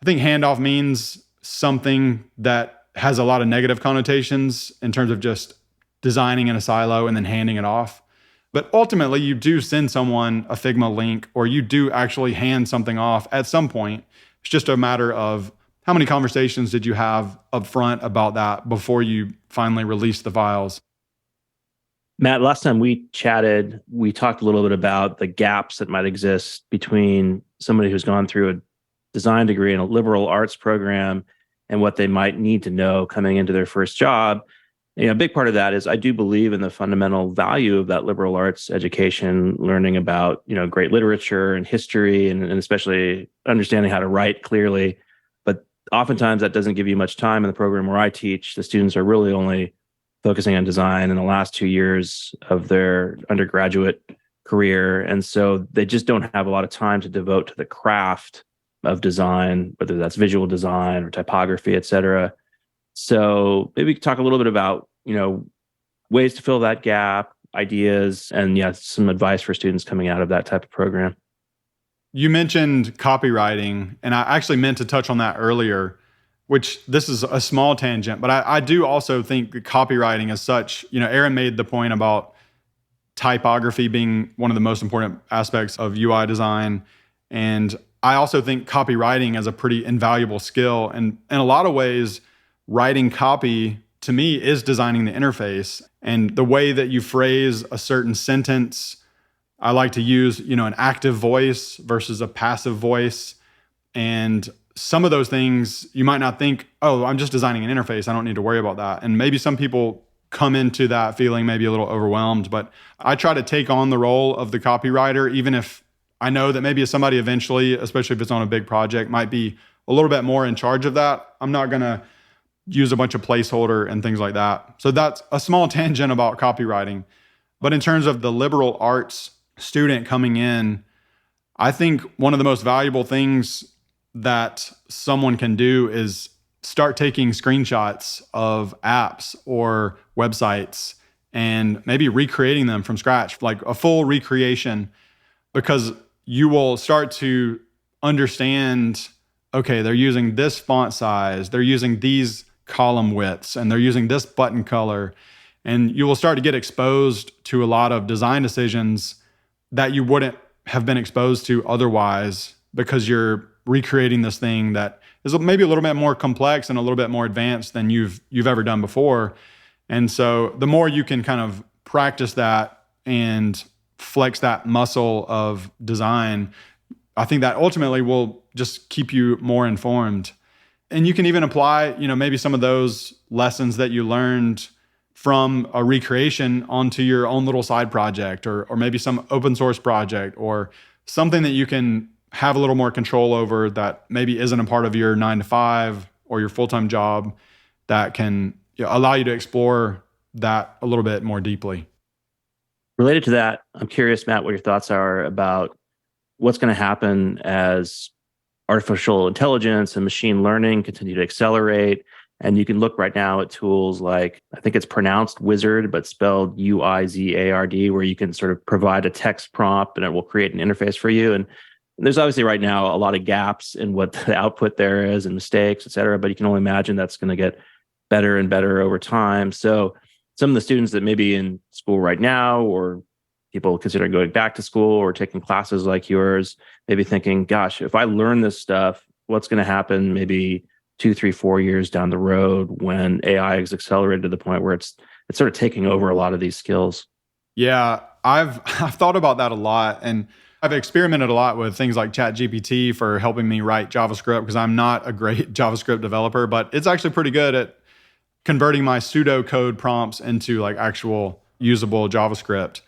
S1: I think handoff means something that has a lot of negative connotations in terms of just designing in a silo and then handing it off. But ultimately, you do send someone a Figma link or you do actually hand something off at some point. It's just a matter of how many conversations did you have up front about that before you finally release the files.
S2: Matt, last time we chatted, we talked a little bit about the gaps that might exist between somebody who's gone through a design degree in a liberal arts program and what they might need to know coming into their first job. A big part of that is I do believe in the fundamental value of that liberal arts education, learning about, great literature and history and especially understanding how to write clearly. But oftentimes that doesn't give you much time in the program where I teach. The students are really only focusing on design in the last 2 years of their undergraduate career. And so they just don't have a lot of time to devote to the craft of design, whether that's visual design or typography, et cetera. So maybe we could talk a little bit about, ways to fill that gap, ideas, and some advice for students coming out of that type of program.
S1: You mentioned copywriting, and I actually meant to touch on that earlier, which this is a small tangent, but I do also think that copywriting as such, Aaron made the point about typography being one of the most important aspects of UI design. And I also think copywriting is a pretty invaluable skill. And in a lot of ways, writing copy to me is designing the interface. And the way that you phrase a certain sentence, I like to use, an active voice versus a passive voice. And some of those things you might not think, oh, I'm just designing an interface, I don't need to worry about that. And maybe some people come into that feeling maybe a little overwhelmed, but I try to take on the role of the copywriter, even if I know that maybe somebody eventually, especially if it's on a big project, might be a little bit more in charge of that. I'm not going to use a bunch of placeholder and things like that. So that's a small tangent about copywriting. But in terms of the liberal arts student coming in, I think one of the most valuable things that someone can do is start taking screenshots of apps or websites and maybe recreating them from scratch, like a full recreation, because you will start to understand, okay, they're using this font size, they're using these column widths, and they're using this button color. And you will start to get exposed to a lot of design decisions that you wouldn't have been exposed to otherwise, because you're recreating this thing that is maybe a little bit more complex and a little bit more advanced than you've ever done before. And so the more you can kind of practice that and flex that muscle of design, I think that ultimately will just keep you more informed. And you can even apply, maybe some of those lessons that you learned from a recreation onto your own little side project, or maybe some open source project, or something that you can have a little more control over that maybe isn't a part of your 9 to 5 or your full-time job, that can allow you to explore that a little bit more deeply.
S2: Related to that, I'm curious, Matt, what your thoughts are about what's going to happen as artificial intelligence and machine learning continue to accelerate. And you can look right now at tools like, I think it's pronounced Wizard, but spelled Uizard, where you can sort of provide a text prompt and it will create an interface for you. And there's obviously right now a lot of gaps in what the output there is and mistakes, et cetera, but you can only imagine that's going to get better and better over time. So some of the students that may be in school right now, or people considering going back to school or taking classes like yours, maybe thinking, gosh, if I learn this stuff, what's going to happen maybe 2, 3, 4 years down the road when AI is accelerated to the point where it's sort of taking over a lot of these skills?
S1: Yeah, I've thought about that a lot, and I've experimented a lot with things like ChatGPT for helping me write JavaScript, because I'm not a great JavaScript developer, but it's actually pretty good at converting my pseudocode prompts into like actual usable JavaScript.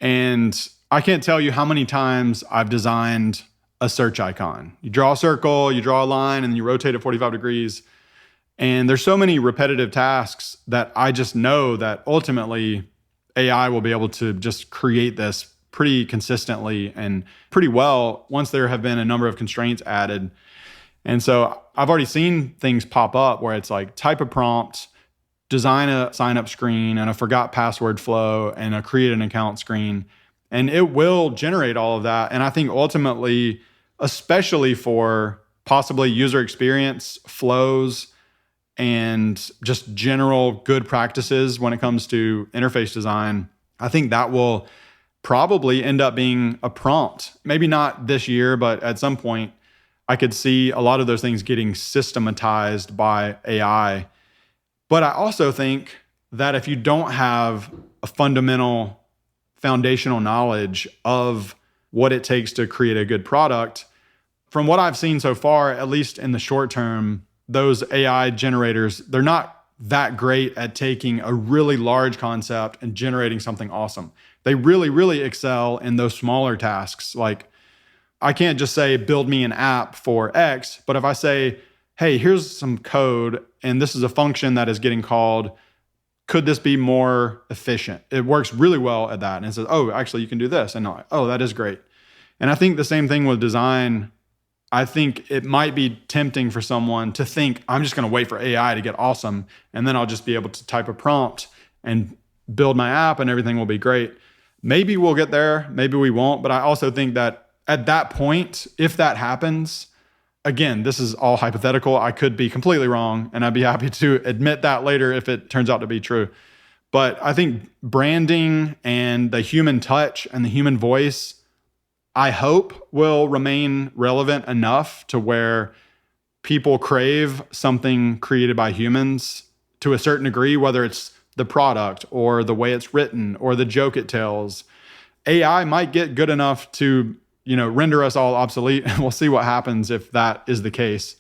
S1: And I can't tell you how many times I've designed a search icon. You draw a circle, you draw a line, and you rotate it 45 degrees. And there's so many repetitive tasks that I just know that ultimately AI will be able to just create this pretty consistently and pretty well once there have been a number of constraints added. And so I've already seen things pop up where it's like type a prompt, design a sign up screen and a forgot password flow and a create an account screen. And it will generate all of that. And I think ultimately, especially for possibly user experience flows and just general good practices when it comes to interface design, I think that will probably end up being a prompt. Maybe not this year, but at some point, I could see a lot of those things getting systematized by AI. But I also think that if you don't have a fundamental foundational knowledge of what it takes to create a good product, from what I've seen so far, at least in the short term, those AI generators, they're not that great at taking a really large concept and generating something awesome. They really, really excel in those smaller tasks. Like, I can't just say, build me an app for X, but if I say, hey, here's some code, and this is a function that is getting called, could this be more efficient? It works really well at that. And it says, oh, actually, you can do this. And I'm like, oh, that is great. And I think the same thing with design. I think it might be tempting for someone to think, I'm just going to wait for AI to get awesome, and then I'll just be able to type a prompt and build my app and everything will be great. Maybe we'll get there, maybe we won't. But I also think that at that point, if that happens, again, this is all hypothetical. I could be completely wrong, and I'd be happy to admit that later if it turns out to be true. But I think branding and the human touch and the human voice, I hope, will remain relevant enough to where people crave something created by humans to a certain degree, whether it's the product or the way it's written or the joke it tells. AI might get good enough to, render us all obsolete, and we'll see what happens if that is the case.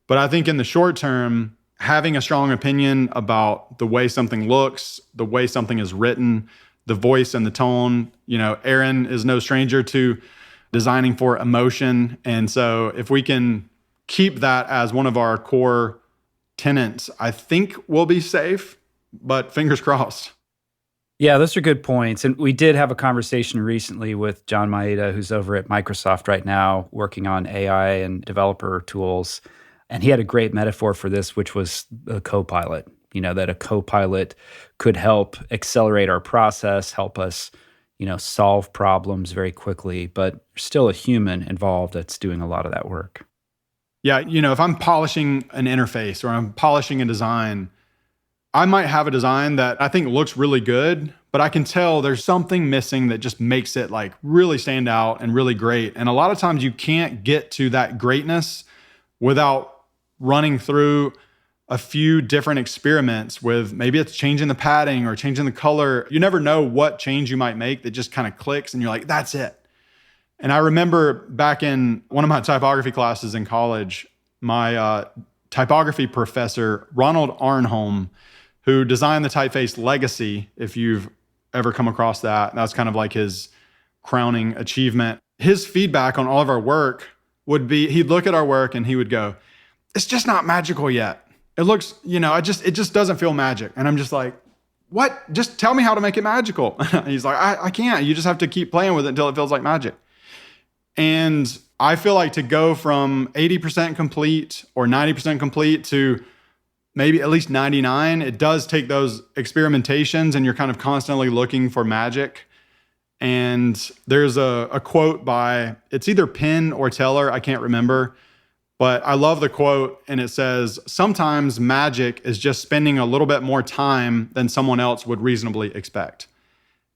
S1: But I think in the short term, having a strong opinion about the way something looks, the way something is written, the voice and the tone, Aaron is no stranger to designing for emotion. And so if we can keep that as one of our core tenets, I think we'll be safe, but fingers crossed.
S4: Yeah, those are good points. And we did have a conversation recently with John Maeda, who's over at Microsoft right now, working on AI and developer tools. And he had a great metaphor for this, which was a co-pilot, that a co-pilot could help accelerate our process, help us, solve problems very quickly, but there's still a human involved that's doing a lot of that work.
S1: Yeah, if I'm polishing an interface or I'm polishing a design, I might have a design that I think looks really good, but I can tell there's something missing that just makes it like really stand out and really great. And a lot of times you can't get to that greatness without running through a few different experiments with maybe it's changing the padding or changing the color. You never know what change you might make that just kind of clicks and you're like, that's it. And I remember back in one of my typography classes in college, my typography professor, Ronald Arnholm, who designed the typeface Legacy, if you've ever come across that, that's kind of like his crowning achievement. His feedback on all of our work would be, he'd look at our work and he would go, it's just not magical yet. It looks, it just doesn't feel magic. And I'm just like, what? Just tell me how to make it magical. He's like, I can't. You just have to keep playing with it until it feels like magic. And I feel like to go from 80% complete or 90% complete to maybe at least 99, it does take those experimentations and you're kind of constantly looking for magic. And there's a quote by, it's either Penn or Teller, I can't remember, but I love the quote, and it says, sometimes magic is just spending a little bit more time than someone else would reasonably expect.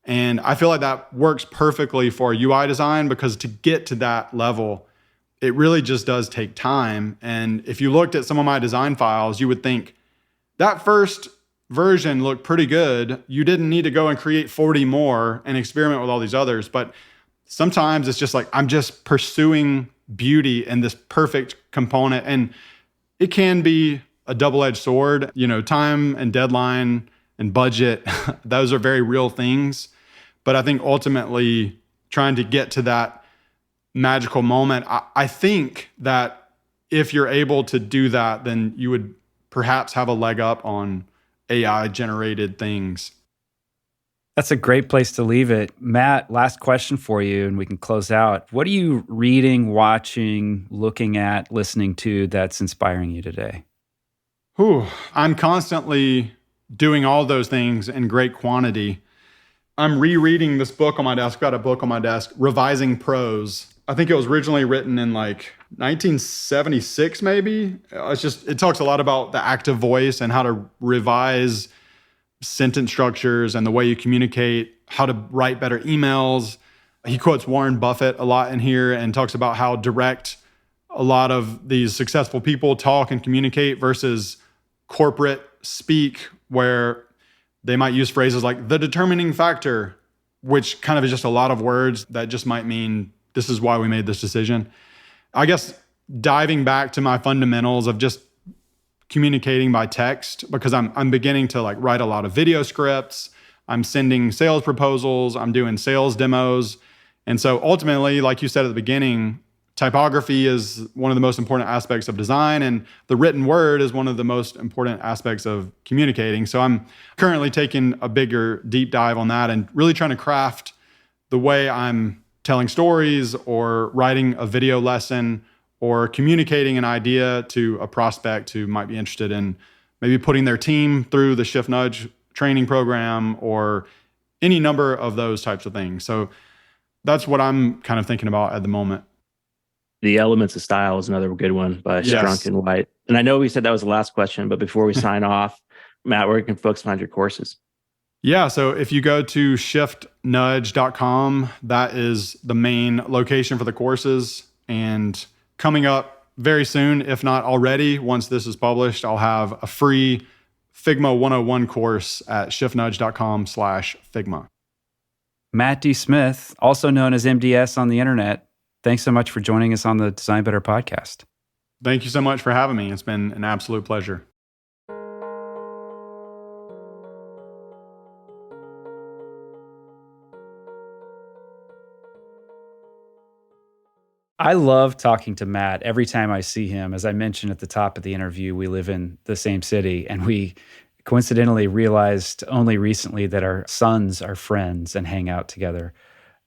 S1: And I feel like that works perfectly for UI design, because to get to that level, it really just does take time. And if you looked at some of my design files, you would think that first version looked pretty good. You didn't need to go and create 40 more and experiment with all these others. But sometimes it's just like, I'm just pursuing beauty in this perfect component. And it can be a double-edged sword. Time and deadline and budget, those are very real things. But I think ultimately trying to get to that magical moment, I think that if you're able to do that, then you would perhaps have a leg up on AI-generated things.
S4: That's a great place to leave it. Matt, last question for you, and we can close out. What are you reading, watching, looking at, listening to that's inspiring you today?
S1: I'm constantly doing all those things in great quantity. I'm rereading this book on my desk. I've got a book on my desk, Revising Prose. I think it was originally written in like 1976, maybe. It talks a lot about the active voice and how to revise sentence structures and the way you communicate, how to write better emails. He quotes Warren Buffett a lot in here and talks about how direct a lot of these successful people talk and communicate versus corporate speak, where they might use phrases like the determining factor, which kind of is just a lot of words that just might mean this is why we made this decision. I guess diving back to my fundamentals of just communicating by text, because I'm beginning to like write a lot of video scripts. I'm sending sales proposals. I'm doing sales demos. And so ultimately, like you said at the beginning, typography is one of the most important aspects of design, and the written word is one of the most important aspects of communicating. So I'm currently taking a bigger deep dive on that and really trying to craft the way I'm telling stories or writing a video lesson or communicating an idea to a prospect who might be interested in maybe putting their team through the Shift Nudge training program or any number of those types of things. So that's what I'm kind of thinking about at the moment.
S2: The Elements of Style is another good one by
S1: Yes.
S2: Strunk and White. And I know we said that was the last question, but before we sign off, Matt, where can folks find your courses?
S1: Yeah, so if you go to shiftnudge.com, that is the main location for the courses. And coming up very soon, if not already, once this is published, I'll have a free Figma 101 course at shiftnudge.com/Figma.
S4: Matt D. Smith, also known as MDS on the internet, thanks so much for joining us on the Design Better podcast.
S1: Thank you so much for having me. It's been an absolute pleasure.
S4: I love talking to Matt every time I see him. As I mentioned at the top of the interview, we live in the same city, and we coincidentally realized only recently that our sons are friends and hang out together.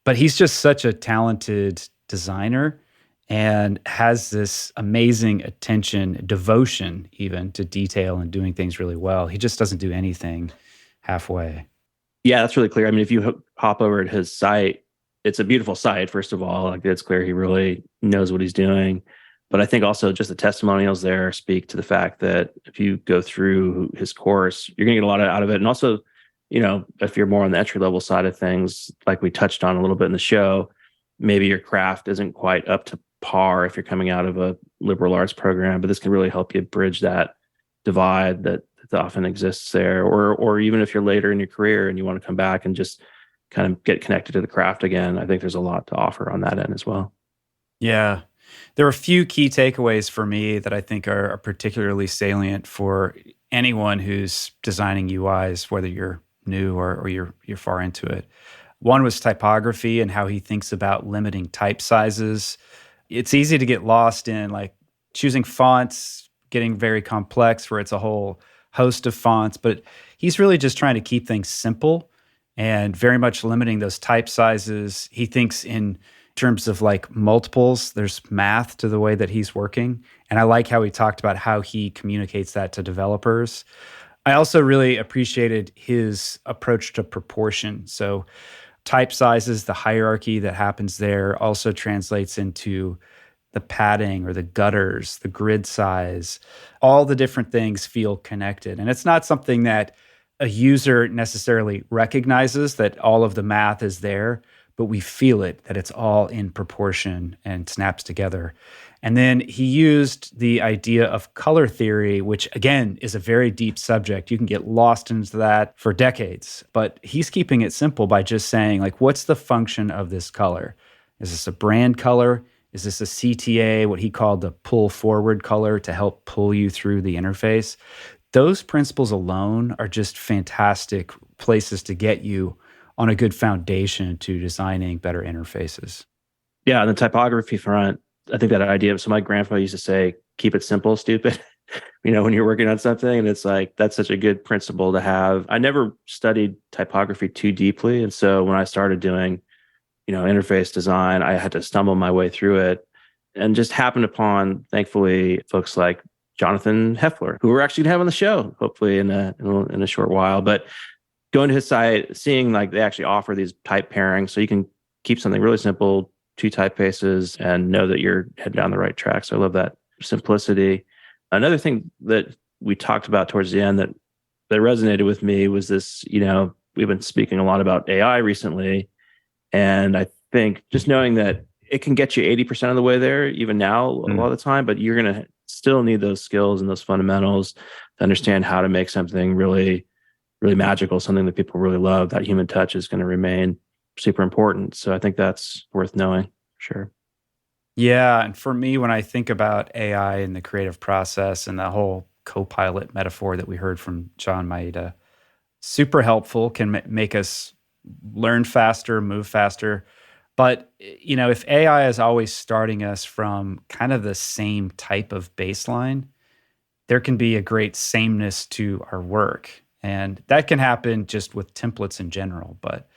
S4: But he's just such a talented designer and has this amazing attention, devotion even to detail and doing things really well. He just doesn't do anything halfway.
S2: Yeah, that's really clear. I mean, if you hop over to his site, it's a beautiful site, first of all. Like, it's clear he really knows what he's doing. But I think also just the testimonials there speak to the fact that if you go through his course, you're going to get a lot out of it. And also, if you're more on the entry level side of things, like we touched on a little bit in the show, maybe your craft isn't quite up to par if you're coming out of a liberal arts program, but this can really help you bridge that divide that often exists there. Or even if you're later in your career and you want to come back and just kind of get connected to the craft again, I think there's a lot to offer on that end as well.
S4: Yeah. There are a few key takeaways for me that I think are particularly salient for anyone who's designing UIs, whether you're new or you're far into it. One was typography and how he thinks about limiting type sizes. It's easy to get lost in like choosing fonts, getting very complex where it's a whole host of fonts, but he's really just trying to keep things simple and very much limiting those type sizes. He thinks in terms of like multiples, there's math to the way that he's working. And I like how he talked about how he communicates that to developers. I also really appreciated his approach to proportion. So type sizes, the hierarchy that happens there also translates into the padding or the gutters, the grid size. All the different things feel connected. And it's not something that a user necessarily recognizes that all of the math is there, but we feel it, that it's all in proportion and snaps together. And then he used the idea of color theory, which again is a very deep subject. You can get lost into that for decades, but he's keeping it simple by just saying, like, what's the function of this color? Is this a brand color? Is this a CTA, what he called the pull forward color to help pull you through the interface? Those principles alone are just fantastic places to get you on a good foundation to designing better interfaces.
S2: Yeah, on the typography front, I think that idea of, so my grandfather used to say, keep it simple, stupid, when you're working on something. And it's like, that's such a good principle to have. I never studied typography too deeply. And so when I started doing, interface design, I had to stumble my way through it and just happened upon, thankfully, folks like Jonathan Heffler, who we're actually going to have on the show, hopefully in a short while. But going to his site, seeing like they actually offer these type pairings, so you can keep something really simple, 2 typefaces, and know that you're heading down the right track. So I love that simplicity. Another thing that we talked about towards the end that resonated with me was this, we've been speaking a lot about AI recently. And I think just knowing that it can get you 80% of the way there, even now, a lot of the time, but you're going to still need those skills and those fundamentals to understand how to make something really, really magical, something that people really love. That human touch is going to remain super important. So I think that's worth knowing, sure.
S4: Yeah. And for me, when I think about AI in the creative process and the whole co-pilot metaphor that we heard from John Maeda, super helpful, can make us learn faster, move faster. But, if AI is always starting us from kind of the same type of baseline, there can be a great sameness to our work. And that can happen just with templates in general. But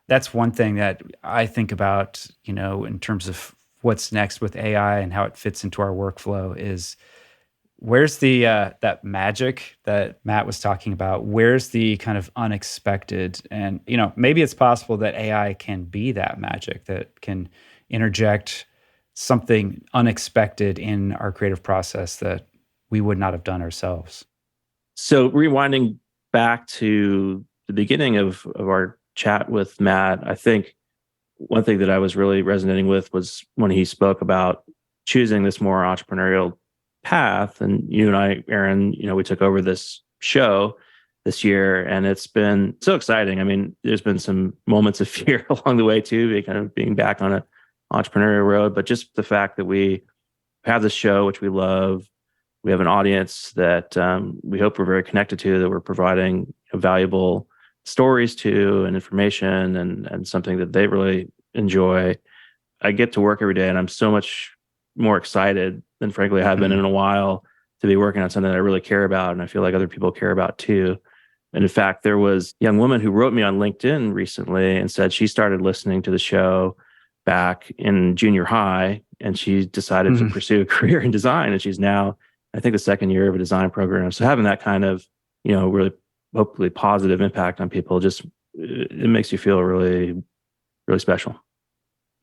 S4: that's one thing that I think about, in terms of what's next with AI and how it fits into our workflow is Where's the that magic that Matt was talking about? Where's the kind of unexpected? And maybe it's possible that AI can be that magic that can interject something unexpected in our creative process that we would not have done ourselves.
S2: So rewinding back to the beginning of our chat with Matt, I think one thing that I was really resonating with was when he spoke about choosing this more entrepreneurial path. And you and I, Aaron, we took over this show this year, and it's been so exciting. I mean, there's been some moments of fear along the way too, kind of being back on an entrepreneurial road, but just the fact that we have this show, which we love. We have an audience that we hope we're very connected to, that we're providing valuable stories to and information and something that they really enjoy. I get to work every day, and I'm so much more excited than frankly I have been in a while to be working on something that I really care about, and I feel like other people care about too. And in fact, there was a young woman who wrote me on LinkedIn recently and said she started listening to the show back in junior high, and she decided to pursue a career in design, and she's now, I think, the second year of a design program. So having that kind of, really hopefully positive impact on people, just it makes you feel really, really special.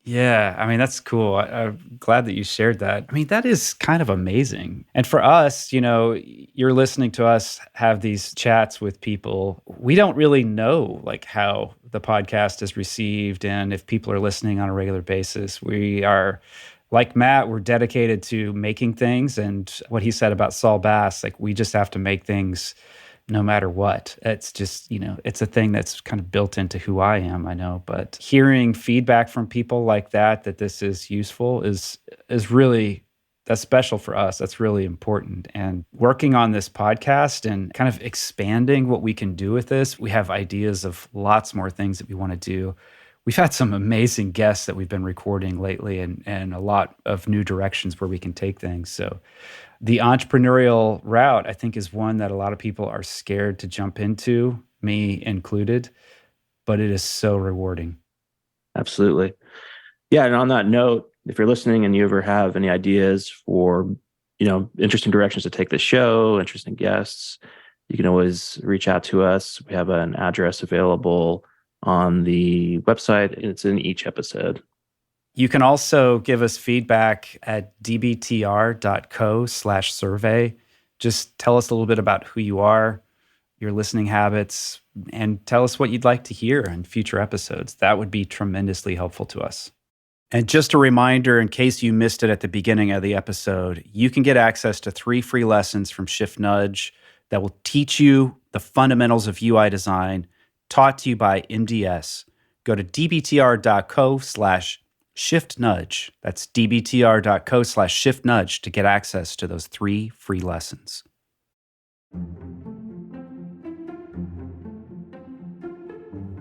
S4: Yeah, I mean, that's cool. I'm glad that you shared that. I mean, that is kind of amazing. And for us, you're listening to us have these chats with people. We don't really know like how the podcast is received and if people are listening on a regular basis. We are, like Matt, we're dedicated to making things. And what he said about Saul Bass, like we just have to make things no matter what. It's just, it's a thing that's kind of built into who I am, I know. But hearing feedback from people like that this is useful is really, that's special for us. That's really important. And working on this podcast and kind of expanding what we can do with this, we have ideas of lots more things that we want to do. We've had some amazing guests that we've been recording lately and a lot of new directions where we can take things. So the entrepreneurial route, I think, is one that a lot of people are scared to jump into, me included, but it is so rewarding.
S2: Absolutely. Yeah. And on that note, if you're listening and you ever have any ideas for, interesting directions to take the show, interesting guests, you can always reach out to us. We have an address available on the website, and it's in each episode.
S4: You can also give us feedback at dbtr.co/survey. Just tell us a little bit about who you are, your listening habits, and tell us what you'd like to hear in future episodes. That would be tremendously helpful to us. And just a reminder, in case you missed it at the beginning of the episode, you can get access to 3 free lessons from Shift Nudge that will teach you the fundamentals of UI design, taught to you by MDS. Go to dbtr.co/shiftnudge. That's dbtr.co/shiftnudge to get access to those 3 free lessons.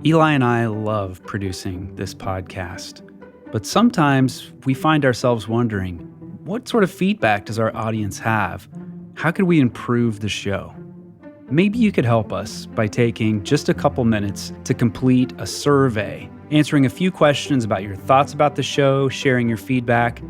S4: Eli and I love producing this podcast, but sometimes we find ourselves wondering, what sort of feedback does our audience have? How could we improve the show? Maybe you could help us by taking just a couple minutes to complete a survey, answering a few questions about your thoughts about the show, sharing your feedback,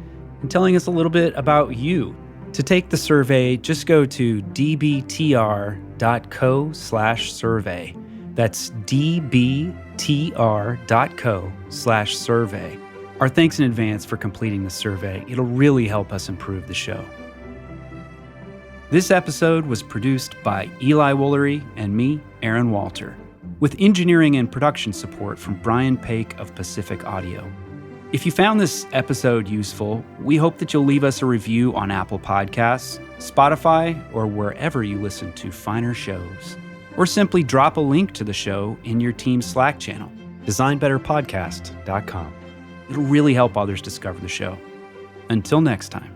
S4: and telling us a little bit about you. To take the survey, just go to dbtr.co/survey. That's dbtr.co/survey. Our thanks in advance for completing the survey. It'll really help us improve the show. This episode was produced by Eli Woolery and me, Aaron Walter, with engineering and production support from Brian Paik of Pacific Audio. If you found this episode useful, we hope that you'll leave us a review on Apple Podcasts, Spotify, or wherever you listen to finer shows. Or simply drop a link to the show in your team's Slack channel, designbetterpodcast.com. It'll really help others discover the show. Until next time.